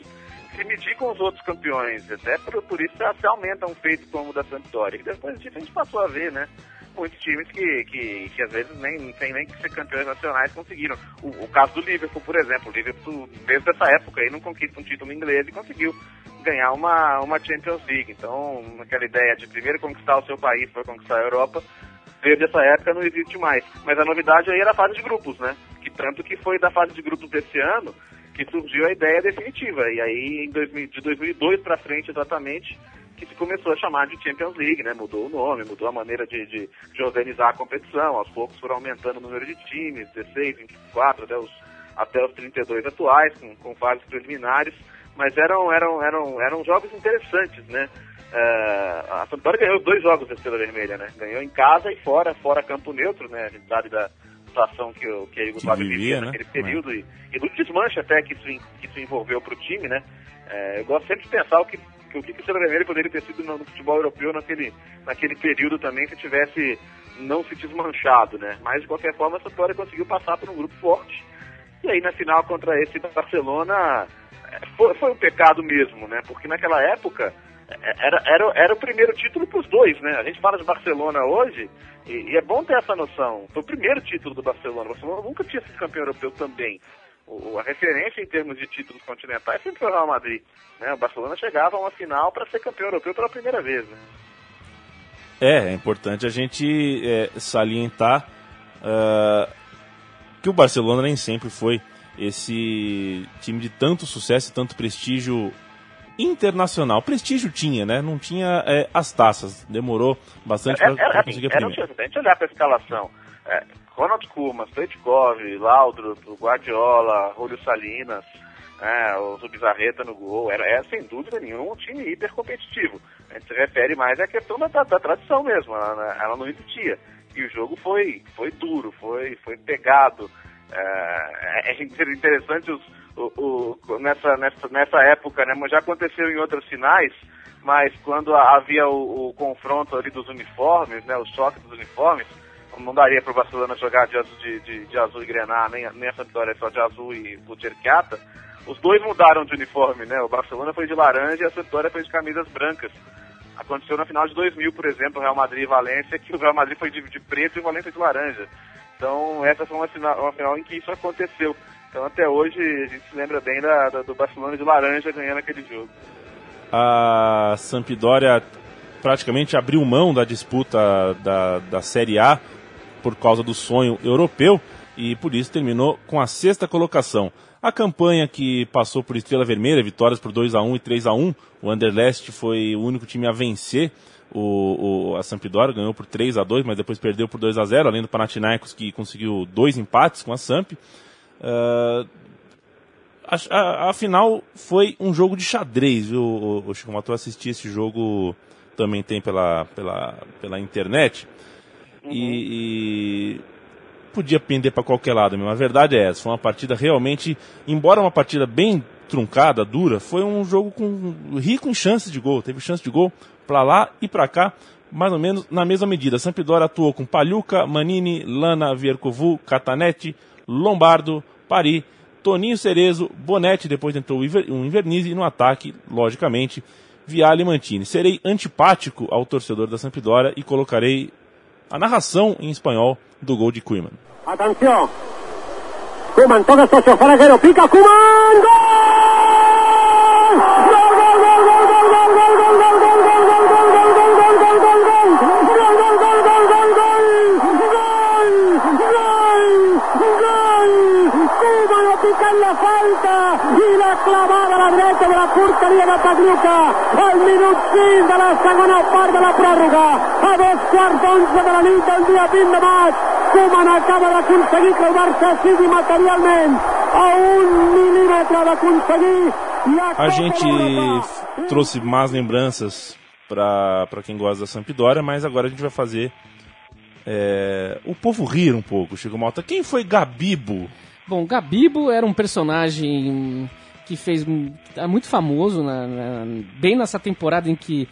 se medir com os outros campeões. Até por isso se aumenta um feito como o da Sampdoria. E depois disso a gente passou a ver, né? Muitos times que às vezes nem que ser campeões nacionais conseguiram. O caso do Liverpool, por exemplo. O Liverpool, desde essa época, aí não conquista um título inglês e conseguiu ganhar uma Champions League. Então, aquela ideia de primeiro conquistar o seu país para conquistar a Europa, desde essa época não existe mais. Mas a novidade aí era a fase de grupos, né? Que tanto que foi da fase de grupos desse ano que surgiu a ideia definitiva. E aí, de 2002 para frente, exatamente, que se começou a chamar de Champions League, né? Mudou o nome, mudou a maneira de organizar a competição. Aos poucos foram aumentando o número de times, 16, 24, até os 32 atuais, com fases preliminares. Mas eram jogos interessantes, né? A Sampdoria ganhou 2 jogos da Estrela Vermelha, né? Ganhou em casa e fora campo neutro, né? A gente sabe da situação que a Iugoslávia vivia naquele período e do desmanche até que isso envolveu para o time, né? Eu gosto sempre de pensar o que a Estrela Vermelha poderia ter sido no futebol europeu naquele período também, se tivesse não se desmanchado, né? Mas de qualquer forma a Sampdoria conseguiu passar por um grupo forte e aí na final contra esse Barcelona foi um pecado mesmo, né? Porque naquela época era o primeiro título para os dois, né? A gente fala de Barcelona hoje e é bom ter essa noção. Foi o primeiro título do Barcelona. O Barcelona nunca tinha sido campeão europeu também. A referência em termos de títulos continentais sempre foi o Real Madrid, né? O Barcelona chegava a uma final para ser campeão europeu pela primeira vez, né? É importante a gente salientar que o Barcelona nem sempre foi esse time de tanto sucesso e tanto prestígio internacional. Prestígio tinha, né? Não tinha as taças. Demorou bastante para conseguir a primeira. Se a gente olhar para a escalação, Ronald Koeman, Stoichkov, Laudrup, Guardiola, Julio Salinas, o Zubizarreta no gol, era sem dúvida nenhuma um time hiper competitivo. A gente se refere mais à questão da tradição mesmo, ela não existia. E o jogo foi duro, foi pegado. É interessante nessa época, né? Já aconteceu em outras finais, mas quando havia o confronto ali dos uniformes, né? O choque dos uniformes, não daria para o Barcelona jogar de azul e grená, nem a Sampdoria só de azul e Bucerchiata. Os dois mudaram de uniforme, né? O Barcelona foi de laranja e a Sampdoria foi de camisas brancas. Aconteceu na final de 2000, por exemplo, Real Madrid e Valência, que o Real Madrid foi de preto e o Valência de laranja. Então, essa foi uma final em que isso aconteceu. Então, até hoje, a gente se lembra bem do Barcelona de laranja ganhando aquele jogo. A Sampdoria praticamente abriu mão da disputa da Série A por causa do sonho europeu e, por isso, terminou com a 6ª colocação. A campanha que passou por Estrela Vermelha, vitórias por 2-1 e 3-1, o Anderlecht foi o único time a vencer. A Sampdoria ganhou por 3-2, mas depois perdeu por 2-0, além do Panathinaikos, que conseguiu 2 empates com a Samp. A final foi um jogo de xadrez, viu, o Chico Malta? Eu assisti esse jogo, também tem pela internet, e podia pender para qualquer lado mesmo. A verdade é essa, foi uma partida realmente, embora uma partida bem truncada, dura, foi um jogo rico em chances de gol. Teve chance de gol para lá e para cá, mais ou menos na mesma medida. A Sampdoria atuou com Pagliuca, Manini, Lana, Viercovu, Catanetti, Lombardo, Pari, Toninho Cerezo, Bonetti, depois entrou o Invernizzi, e no ataque, logicamente, Vialli e Mantini. Serei antipático ao torcedor da Sampdoria e colocarei a narração em espanhol do gol de Koeman. Atenção! Koeman toca socio Faraguero, pica Koeman! Gol! La falta y la clavada a la derecha de la porteria de Pagliuca al minut 5 de la segona part de la pròrroga, a 2:11 de la nit del dia 20 de maig. Koeman acaba d'aconseguir que el Barça sigui materialment a 1 milímetre d'aconseguir a gente trouxe más lembranças para quem gosta da Sampdoria, mas agora a gente vai fazer o povo rir um pouco, Chico Malta. Quem foi Gabibo? Bom, Gabibo era um personagem que fez muito famoso, bem nessa temporada em que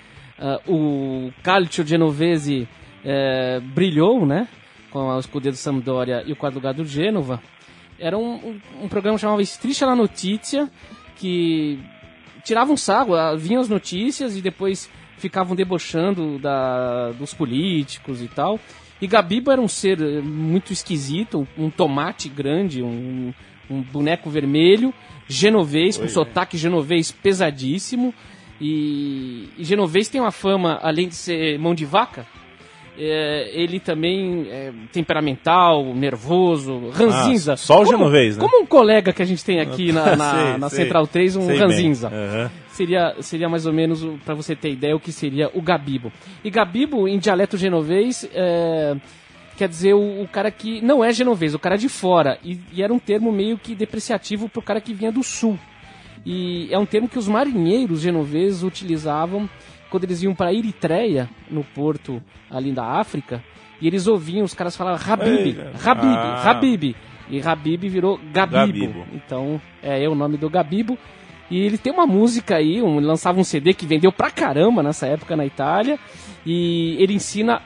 o Calcio Genovese brilhou, né, com o Scudetto do Sampdoria e o quarto lugar do Gênova. Era um programa que chamava Striscia la Notizia, que tirava um sarro, vinham as notícias e depois ficavam debochando dos políticos e tal. E Gabibo era um ser muito esquisito, um tomate grande, um boneco vermelho, genovês, com sotaque genovês pesadíssimo. E genovês tem uma fama, além de ser mão de vaca, ele também é temperamental, nervoso, ranzinza. Só o genovês, né? Como um colega que a gente tem aqui na Central 3, um ranzinza. Uhum. Seria mais ou menos, para você ter ideia, o que seria o Gabibo. E Gabibo, em dialeto genovês, quer dizer o cara que não é genovês, o cara de fora. E era um termo meio que depreciativo para o cara que vinha do sul. E é um termo que os marinheiros genoveses utilizavam quando eles iam para Eritreia, no porto ali da África, e eles ouviam os caras falar Habib, Habib. E Habib virou Gabibo. Então, é o nome do Gabibo. E ele tem uma música aí, lançava um CD que vendeu pra caramba nessa época na Itália. E ele ensina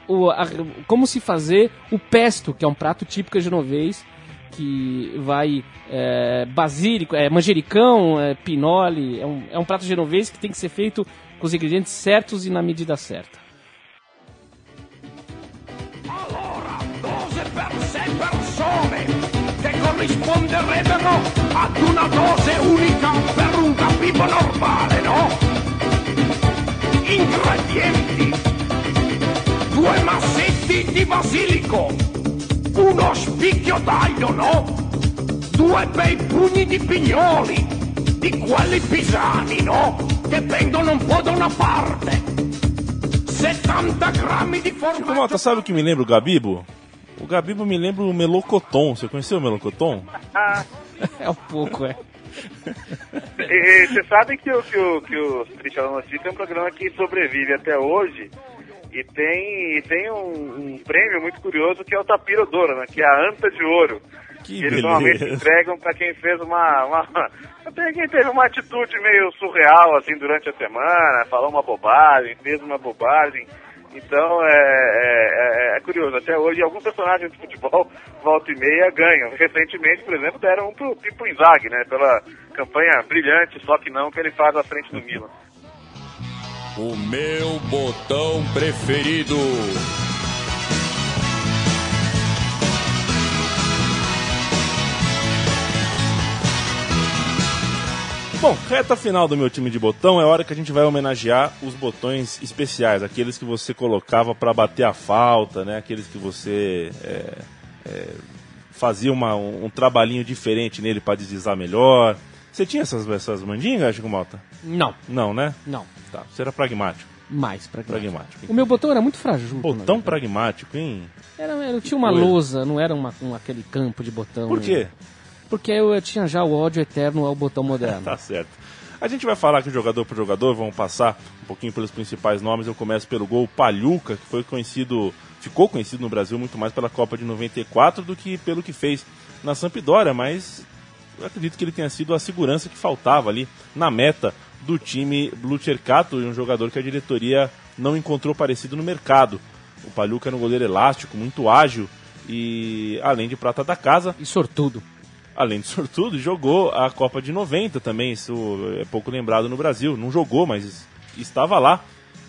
como se fazer o pesto, que é um prato típico genovês, que vai basílico, manjericão, pinole. É um prato genovês que tem que ser feito com os ingredientes certos e na medida certa. Allora, 12 per 6 persone che corrisponderebbero ad una dose unica per un Gabibo normale, no? Ingredienti: 2 massetti di basilico, uno spicchio d'aglio, no? 2 bei pugni di pignoli, di quelli pisani, no? Che vengono un po' da una parte. 70 grammi di formaggio. Chico Malta, sabe o que me lembra o Gabibo? O Gabibo me lembra o Melocoton. Você conheceu o Melocoton? É um pouco, E você sabe que o Striscia la Notizia é um programa que sobrevive até hoje e tem um prêmio muito curioso que é o Tapiro d'Oro, né? Que é a Anta de Ouro. Que eles normalmente entregam para quem fez quem teve uma atitude meio surreal assim durante a semana, falou uma bobagem, fez uma bobagem. Então é curioso, até hoje alguns personagens de futebol volta e meia ganham. Recentemente, por exemplo, deram um pro Pippo Inzaghi, né, pela campanha brilhante, só que não, que ele faz à frente do Milan. O meu botão preferido. Bom, reta final do meu time de botão, é hora que a gente vai homenagear os botões especiais, aqueles que você colocava para bater a falta, né? Aqueles que você fazia um trabalhinho diferente nele para deslizar melhor. Você tinha essas mandingas, Chico Malta? Não. Não, né? Não. Tá, você era pragmático. Mais pragmático. O meu botão era muito frajudo. Botão pragmático, hein? Eu tinha uma lousa, não era aquele campo de botão. Por quê? Porque eu tinha já o ódio eterno ao botão moderno. Tá certo. A gente vai falar aqui jogador por jogador, vamos passar um pouquinho pelos principais nomes. Eu começo pelo gol Pagliuca, que ficou conhecido no Brasil muito mais pela Copa de 94 do que pelo que fez na Sampdoria, mas eu acredito que ele tenha sido a segurança que faltava ali na meta do time Blue Cercato, um jogador que a diretoria não encontrou parecido no mercado. O Pagliuca era um goleiro elástico, muito ágil e além de prata da casa. E sortudo. Além de sortudo, jogou a Copa de 90 também, isso é pouco lembrado no Brasil. Não jogou, mas estava lá.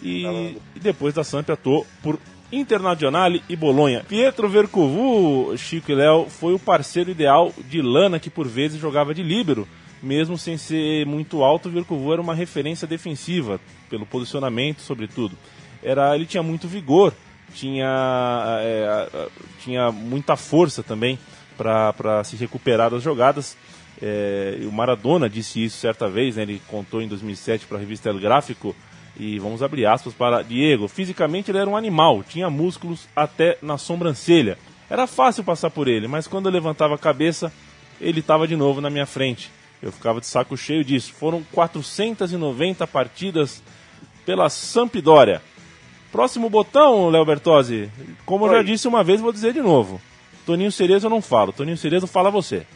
E depois da Samp atuou por Internazionale e Bolonha. Pietro Vercovu, Chico e Léo, foi o parceiro ideal de Lana, que por vezes jogava de líbero. Mesmo sem ser muito alto, o Vercovu era uma referência defensiva, pelo posicionamento, sobretudo. Ele tinha muito vigor, tinha muita força também para se recuperar das jogadas. O Maradona disse isso certa vez, né? Ele contou em 2007 para a revista El Gráfico, e vamos abrir aspas para Diego. Fisicamente ele era um animal, tinha músculos até na sobrancelha. Era fácil passar por ele, mas quando eu levantava a cabeça, ele estava de novo na minha frente. Eu ficava de saco cheio disso. Foram 490 partidas pela Sampdoria. Próximo botão, Léo Bertozzi. Como eu já disse uma vez, vou dizer de novo. Toninho Cerezo eu não falo. Toninho Cerezo fala você.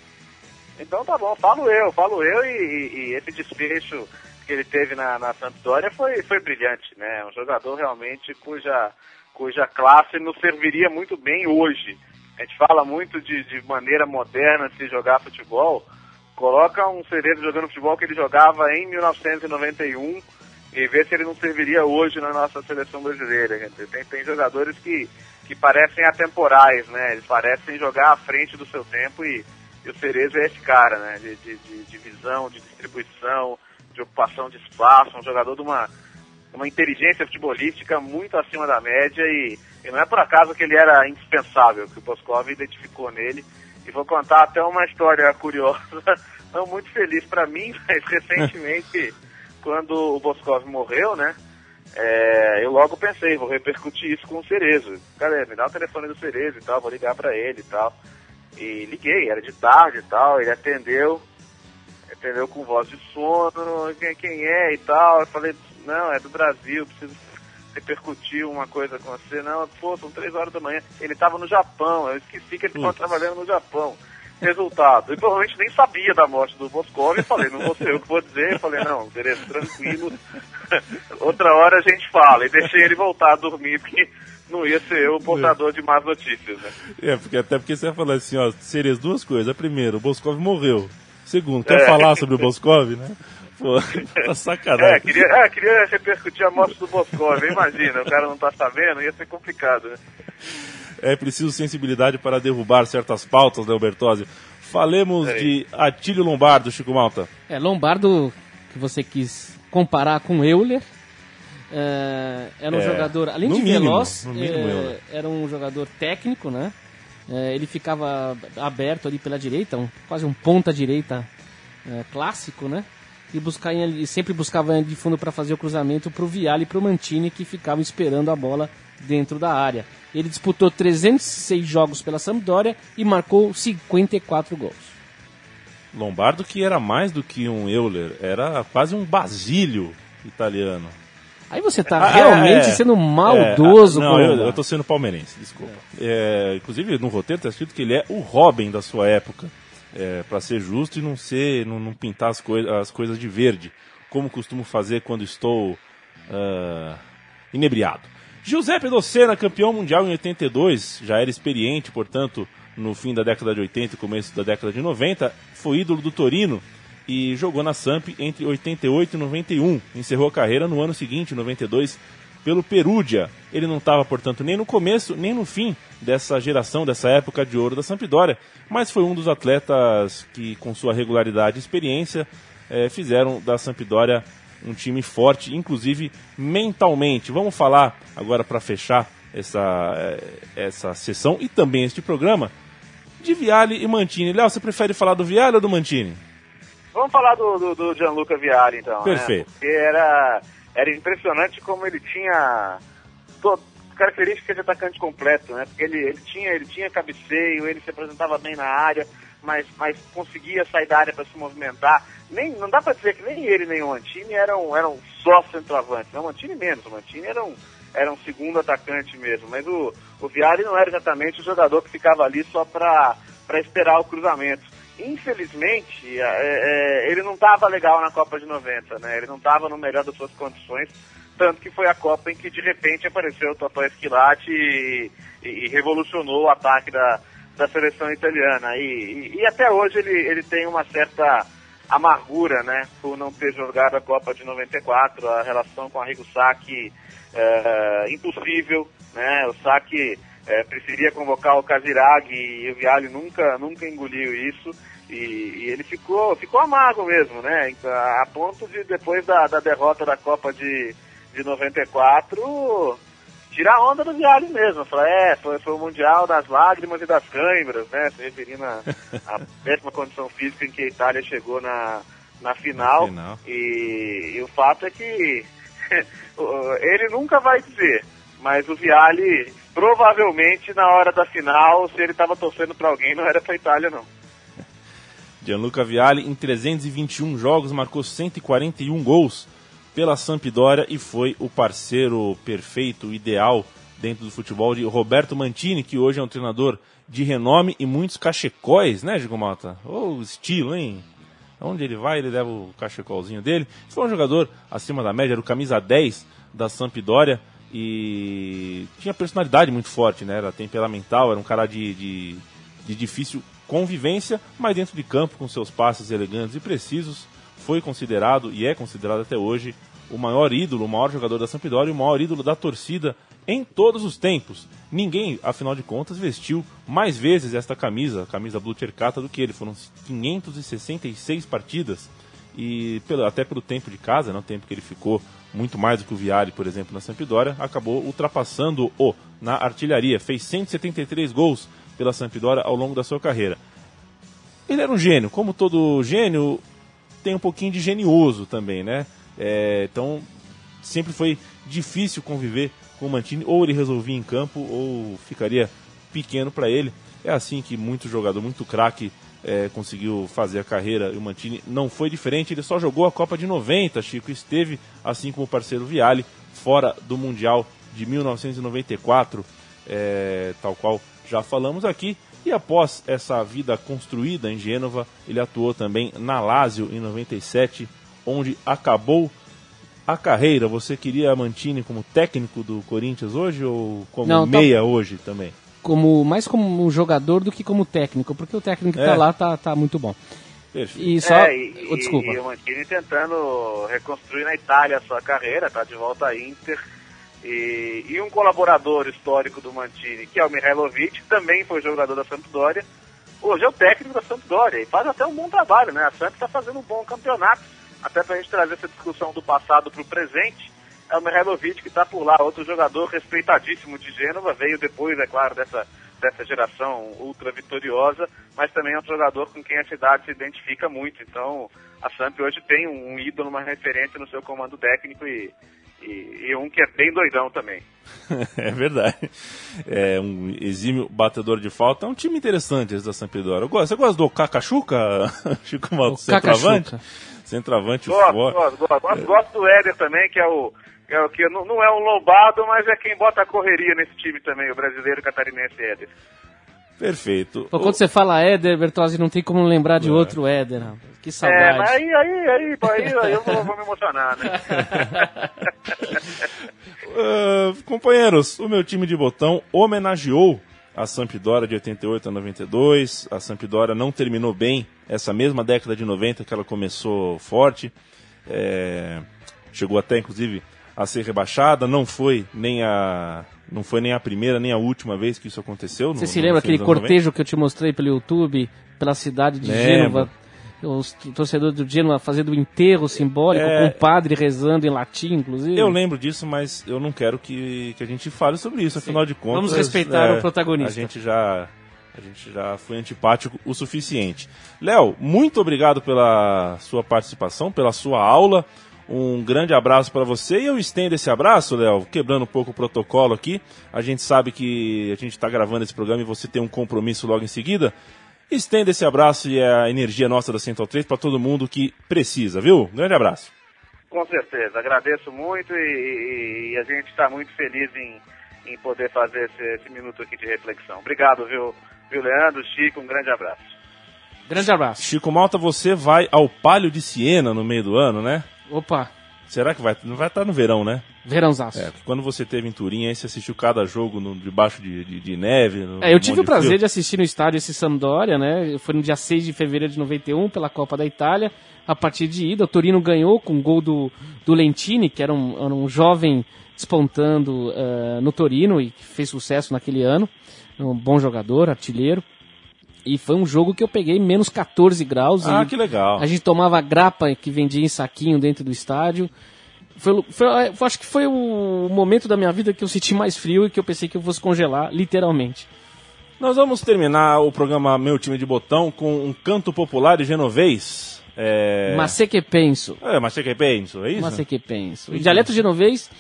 Então tá bom, falo eu e esse desfecho que ele teve na Sampdoria foi brilhante, né? Um jogador realmente cuja classe nos serviria muito bem hoje. A gente fala muito de maneira moderna de se jogar futebol. Coloca um Cerezo jogando futebol que ele jogava em 1991 e vê se ele não serviria hoje na nossa seleção brasileira. Tem jogadores que parecem atemporais, né? Eles parecem jogar à frente do seu tempo e o Cerezo é esse cara, né? De visão, de distribuição, de ocupação de espaço, um jogador de uma inteligência futebolística muito acima da média e não é por acaso que ele era indispensável, que o Boscov identificou nele. E vou contar até uma história curiosa, não muito feliz para mim, mas recentemente, quando o Boscov morreu, né, eu logo pensei, vou repercutir isso com o Cerezo. Cara, me dá o telefone do Cerezo e tal, vou ligar para ele e tal. E liguei, era de tarde e tal, ele atendeu com voz de sono, quem é e tal. Eu falei, não, é do Brasil, preciso repercutir uma coisa com você. Não, pô, são 3 horas da manhã. Ele estava no Japão, eu esqueci que ele estava trabalhando no Japão. Resultado, eu provavelmente nem sabia da morte do Boscov, eu falei, não vou ser eu que vou dizer. Eu falei, não, Cerezo, tranquilo, outra hora a gente fala. E deixei ele voltar a dormir, porque não ia ser eu o portador de más notícias, né? Porque você vai falar assim, ó, Cerezo, 2 coisas. Primeiro, o Boscov morreu. Segundo, quer falar sobre o Boscov, né? Pô, tá sacanagem. Queria repercutir a morte do Boscov, imagina, o cara não tá sabendo, ia ser complicado, né? É preciso sensibilidade para derrubar certas pautas, Léo Bertozzi. Falemos de Atílio Lombardo, Chico Malta. Lombardo, que você quis comparar com Euler, era um jogador, além de veloz, era um jogador técnico, né? Ele ficava aberto ali pela direita, quase um ponta-direita clássico, né? E sempre buscava de fundo para fazer o cruzamento para o Vialli e para o Mantini, que ficavam esperando a bola dentro da área. Ele disputou 306 jogos pela Sampdoria e marcou 54 gols. Lombardo, que era mais do que um Euler, era quase um Basílio italiano. Aí você está realmente sendo maldoso. Não, eu estou sendo palmeirense, desculpa. Inclusive, no roteiro está escrito que ele é o Robin da sua época. Para ser justo e não pintar as coisas de verde, como costumo fazer quando estou inebriado. Giuseppe Docena, campeão mundial em 82, já era experiente, portanto, no fim da década de 80 e começo da década de 90, foi ídolo do Torino e jogou na Samp entre 88 e 91. Encerrou a carreira no ano seguinte, 92, pelo Perugia. Ele não estava, portanto, nem no começo, nem no fim dessa geração, dessa época de ouro da Sampdoria, mas foi um dos atletas que, com sua regularidade e experiência, fizeram da Sampdoria um time forte, inclusive mentalmente. Vamos falar agora, para fechar essa sessão e também este programa, de Vialli e Mantini. Léo, você prefere falar do Vialli ou do Mantini? Vamos falar do Gianluca Vialli, então. Perfeito. Né? Porque era impressionante como ele tinha características de atacante completo, né? Porque ele tinha cabeceio, ele se apresentava bem na área, mas conseguia sair da área para se movimentar. Não dá para dizer que nem ele nem o Mantini eram só centroavantes. Não, o Mantini menos. O Mantini era um segundo atacante mesmo. Mas o Vialli não era exatamente o jogador que ficava ali só para esperar o cruzamento. infelizmente, ele não estava legal na Copa de 90, né? Ele não estava no melhor das suas condições, tanto que foi a Copa em que de repente apareceu o Totò Esquilate e revolucionou o ataque da seleção italiana. E até hoje ele tem uma certa amargura, né, por não ter jogado a Copa de 94, a relação com Arrigo Sacchi impossível, né? O Sacchi preferia convocar o Casiraghi e o Vialli nunca engoliu isso, e ele ficou amargo mesmo, né, a ponto de depois da derrota da Copa de 94 tirar a onda do Vialli mesmo, falar, foi o Mundial das lágrimas e das câimbras, né, se referindo à péssima condição física em que a Itália chegou na final. E o fato é que ele nunca vai dizer, mas o Vialli provavelmente na hora da final, se ele estava torcendo para alguém, não era para a Itália não. Gianluca Vialli, em 321 jogos, marcou 141 gols pela Sampdoria e foi o parceiro perfeito, ideal dentro do futebol de Roberto Mantini, que hoje é um treinador de renome e muitos cachecóis, né, Gigo Mota? Ô, estilo, hein? Onde ele vai, ele leva o cachecolzinho dele. Foi um jogador acima da média, era o camisa 10 da Sampdoria e tinha personalidade muito forte, né? Era temperamental, era um cara de difícil convivência, mas dentro de campo, com seus passes elegantes e precisos, foi considerado e é considerado até hoje o maior ídolo, o maior jogador da Sampdoria e o maior ídolo da torcida em todos os tempos. Ninguém, afinal de contas, vestiu mais vezes esta camisa, a camisa Blu Cercata, do que ele. Foram 566 partidas e até pelo tempo de casa, né, o tempo que ele ficou, muito mais do que o Vialli, por exemplo, na Sampdoria, acabou ultrapassando-o na artilharia. Fez 173 gols pela Sampdoria ao longo da sua carreira. Ele era um gênio, como todo gênio, tem um pouquinho de genioso também, né? Então, sempre foi difícil conviver com o Mantini, ou ele resolvia em campo, ou ficaria pequeno para ele. É assim que muito jogador, muito craque, conseguiu fazer a carreira, e o Mantini não foi diferente. Ele só jogou a Copa de 90, Chico, esteve, assim como o parceiro Vialli, fora do Mundial de 1994, tal qual já falamos aqui. E após essa vida construída em Gênova, ele atuou também na Lazio em 97, onde acabou a carreira. Você queria Mantini como técnico do Corinthians hoje ou como meia hoje também? Mais como jogador do que como técnico, porque o técnico que tá lá tá muito bom. Perfeito. Desculpa. E o Mantini tentando reconstruir na Itália a sua carreira, tá de volta à Inter. E um colaborador histórico do Mantini, que é o Mihailovic, também foi jogador da Sampdoria, hoje é o técnico da Sampdoria e faz até um bom trabalho, né? A Samp está fazendo um bom campeonato, até para a gente trazer essa discussão do passado para o presente. É o Mihailovic que está por lá, outro jogador respeitadíssimo de Gênova, veio depois, é claro, dessa geração ultra vitoriosa, mas também é um jogador com quem a cidade se identifica muito. Então a Samp hoje tem um ídolo, uma referência no seu comando técnico e um que é bem doidão também. É verdade. É um exímio batedor de falta. É um time interessante esse da Sampdoria. Você gosta do Cacachuca, Chico Malto, centroavante? Centroavante. Gosto do Éder também, que não é um lombado, mas é quem bota a correria nesse time também, o brasileiro catarinense Éder. Perfeito. Pô, quando você fala Éder, Bertozzi, não tem como lembrar de outro Éder. Que saudade. Mas aí eu vou me emocionar, né? Companheiros, o meu time de botão homenageou a Sampdoria de 88 a 92. A Sampdoria não terminou bem essa mesma década de 90 que ela começou forte. Chegou até, inclusive, a ser rebaixada. Não foi nem a primeira nem a última vez que isso aconteceu. Você se lembra aquele cortejo que eu te mostrei pelo YouTube, pela cidade de Gênova? Os torcedores do Genoa fazendo o enterro simbólico, com o padre rezando em latim, inclusive. Eu lembro disso, mas eu não quero que a gente fale sobre isso. Sim. Afinal de contas, vamos respeitar o protagonista. A gente já foi antipático o suficiente. Léo, muito obrigado pela sua participação, pela sua aula. Um grande abraço para você e eu estendo esse abraço, Léo, quebrando um pouco o protocolo aqui. A gente sabe que a gente está gravando esse programa e você tem um compromisso logo em seguida. Estenda esse abraço e a energia nossa da Central 3 para todo mundo que precisa, viu? Grande abraço. Com certeza, agradeço muito e a gente está muito feliz em poder fazer esse minuto aqui de reflexão. Obrigado, viu, Leandro, Chico, um grande abraço. Grande abraço. Chico Malta, você vai ao Palio de Siena no meio do ano, né? Opa. Será que vai? Não vai estar no verão, né? Verãozaço. Quando você teve em Turim, aí você assistiu cada jogo debaixo de neve. Eu tive o prazer de assistir no estádio esse Sampdoria, né? Foi no dia 6 de fevereiro de 91, pela Copa da Itália. A partida de ida, o Torino ganhou com um gol do Lentini, que era um jovem despontando no Torino e que fez sucesso naquele ano. Um bom jogador, artilheiro. E foi um jogo que eu peguei menos 14 graus. Ah, que legal. A gente tomava grapa que vendia em saquinho dentro do estádio. Acho que foi o momento da minha vida que eu senti mais frio e que eu pensei que eu fosse congelar, literalmente. Nós vamos terminar o programa Meu Time de Botão com um canto popular de genovês. Ma se che penso. Ma se che penso, é isso? Ma se che penso. O dialeto genovês,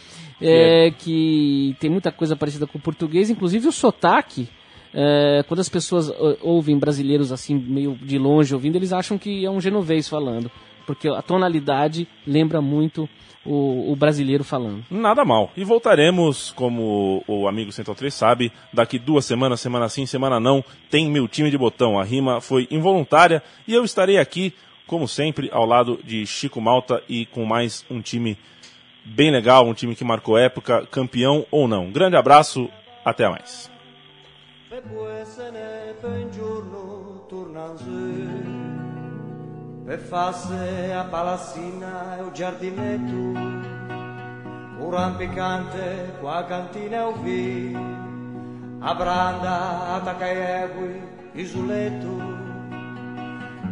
que tem muita coisa parecida com o português, inclusive o sotaque. Quando as pessoas ouvem brasileiros assim, meio de longe ouvindo, eles acham que é um genovês falando, porque a tonalidade lembra muito o brasileiro falando. Nada mal. E voltaremos, como o amigo Central 3 sabe, daqui 2 semanas, semana sim, semana não, tem Meu Time de Botão. A rima foi involuntária e eu estarei aqui, como sempre, ao lado de Chico Malta e com mais um time bem legal, um time que marcou época, campeão ou não. Grande abraço, até mais. E poi se ne per un giorno tornan su per farsi a palazzina e un giardinetto un rampicante qua cantina o vi a branda a tacaiegui isoletto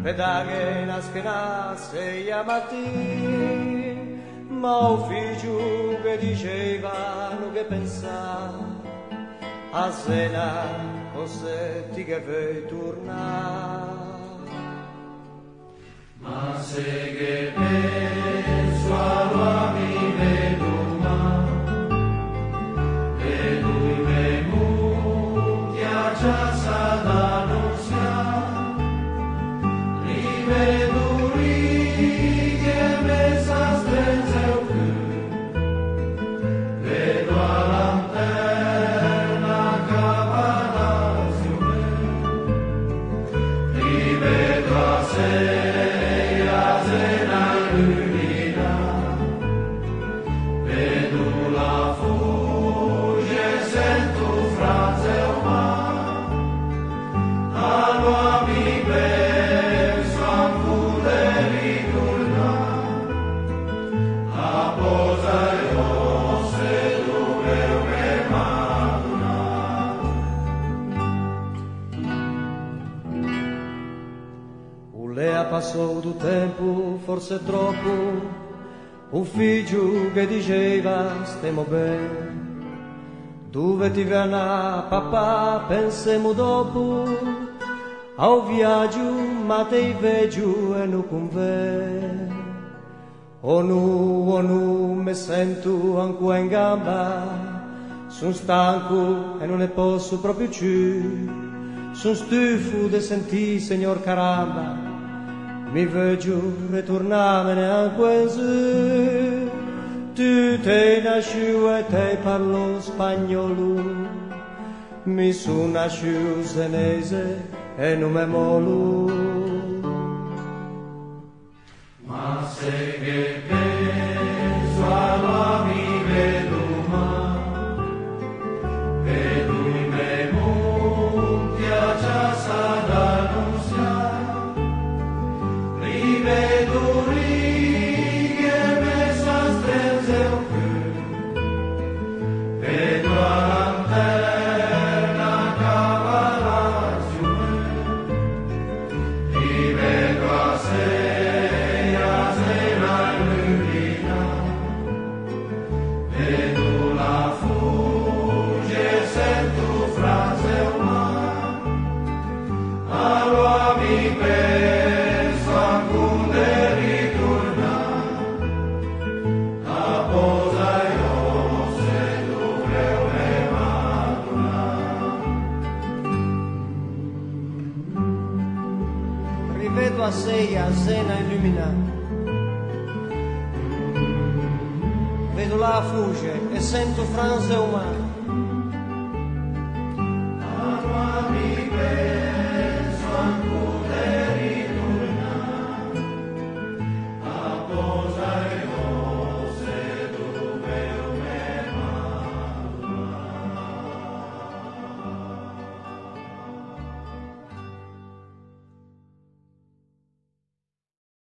pedaghe na schiena sei a mattina ma o figlio che diceva non che pensava a cena você ti che vuoi tornare ma se che penso a mi vedo ma e lui me muti a casa da non sia li vedo righe messa strenze o vedo a passou do tempo, forse troppo, un figlio che diceva stiamo bene, dove ti verrà papà, pensiamo dopo, ao viaggio, ma te veggio e non conve, o nu, mi sento ancora in gamba, sono stanco e non ne posso proprio più, sono stufo di sentire, signor caramba, mi veggio ritornare anche su tu te nasciu e te parlo spagnolo mi sono nasciu senese e non me molo ma se che penso a mi vedo ma vedo i me monti a casa da non vedo righe messa strenze o più vedo a lanterna cavalazzo e vedo a sera lumina vedo la fugge sento frase umana allora mi penso ancora ritornare a posa io se dovrei maturare rivedo a sei a sena illuminata vedo la fugge e sento frase umana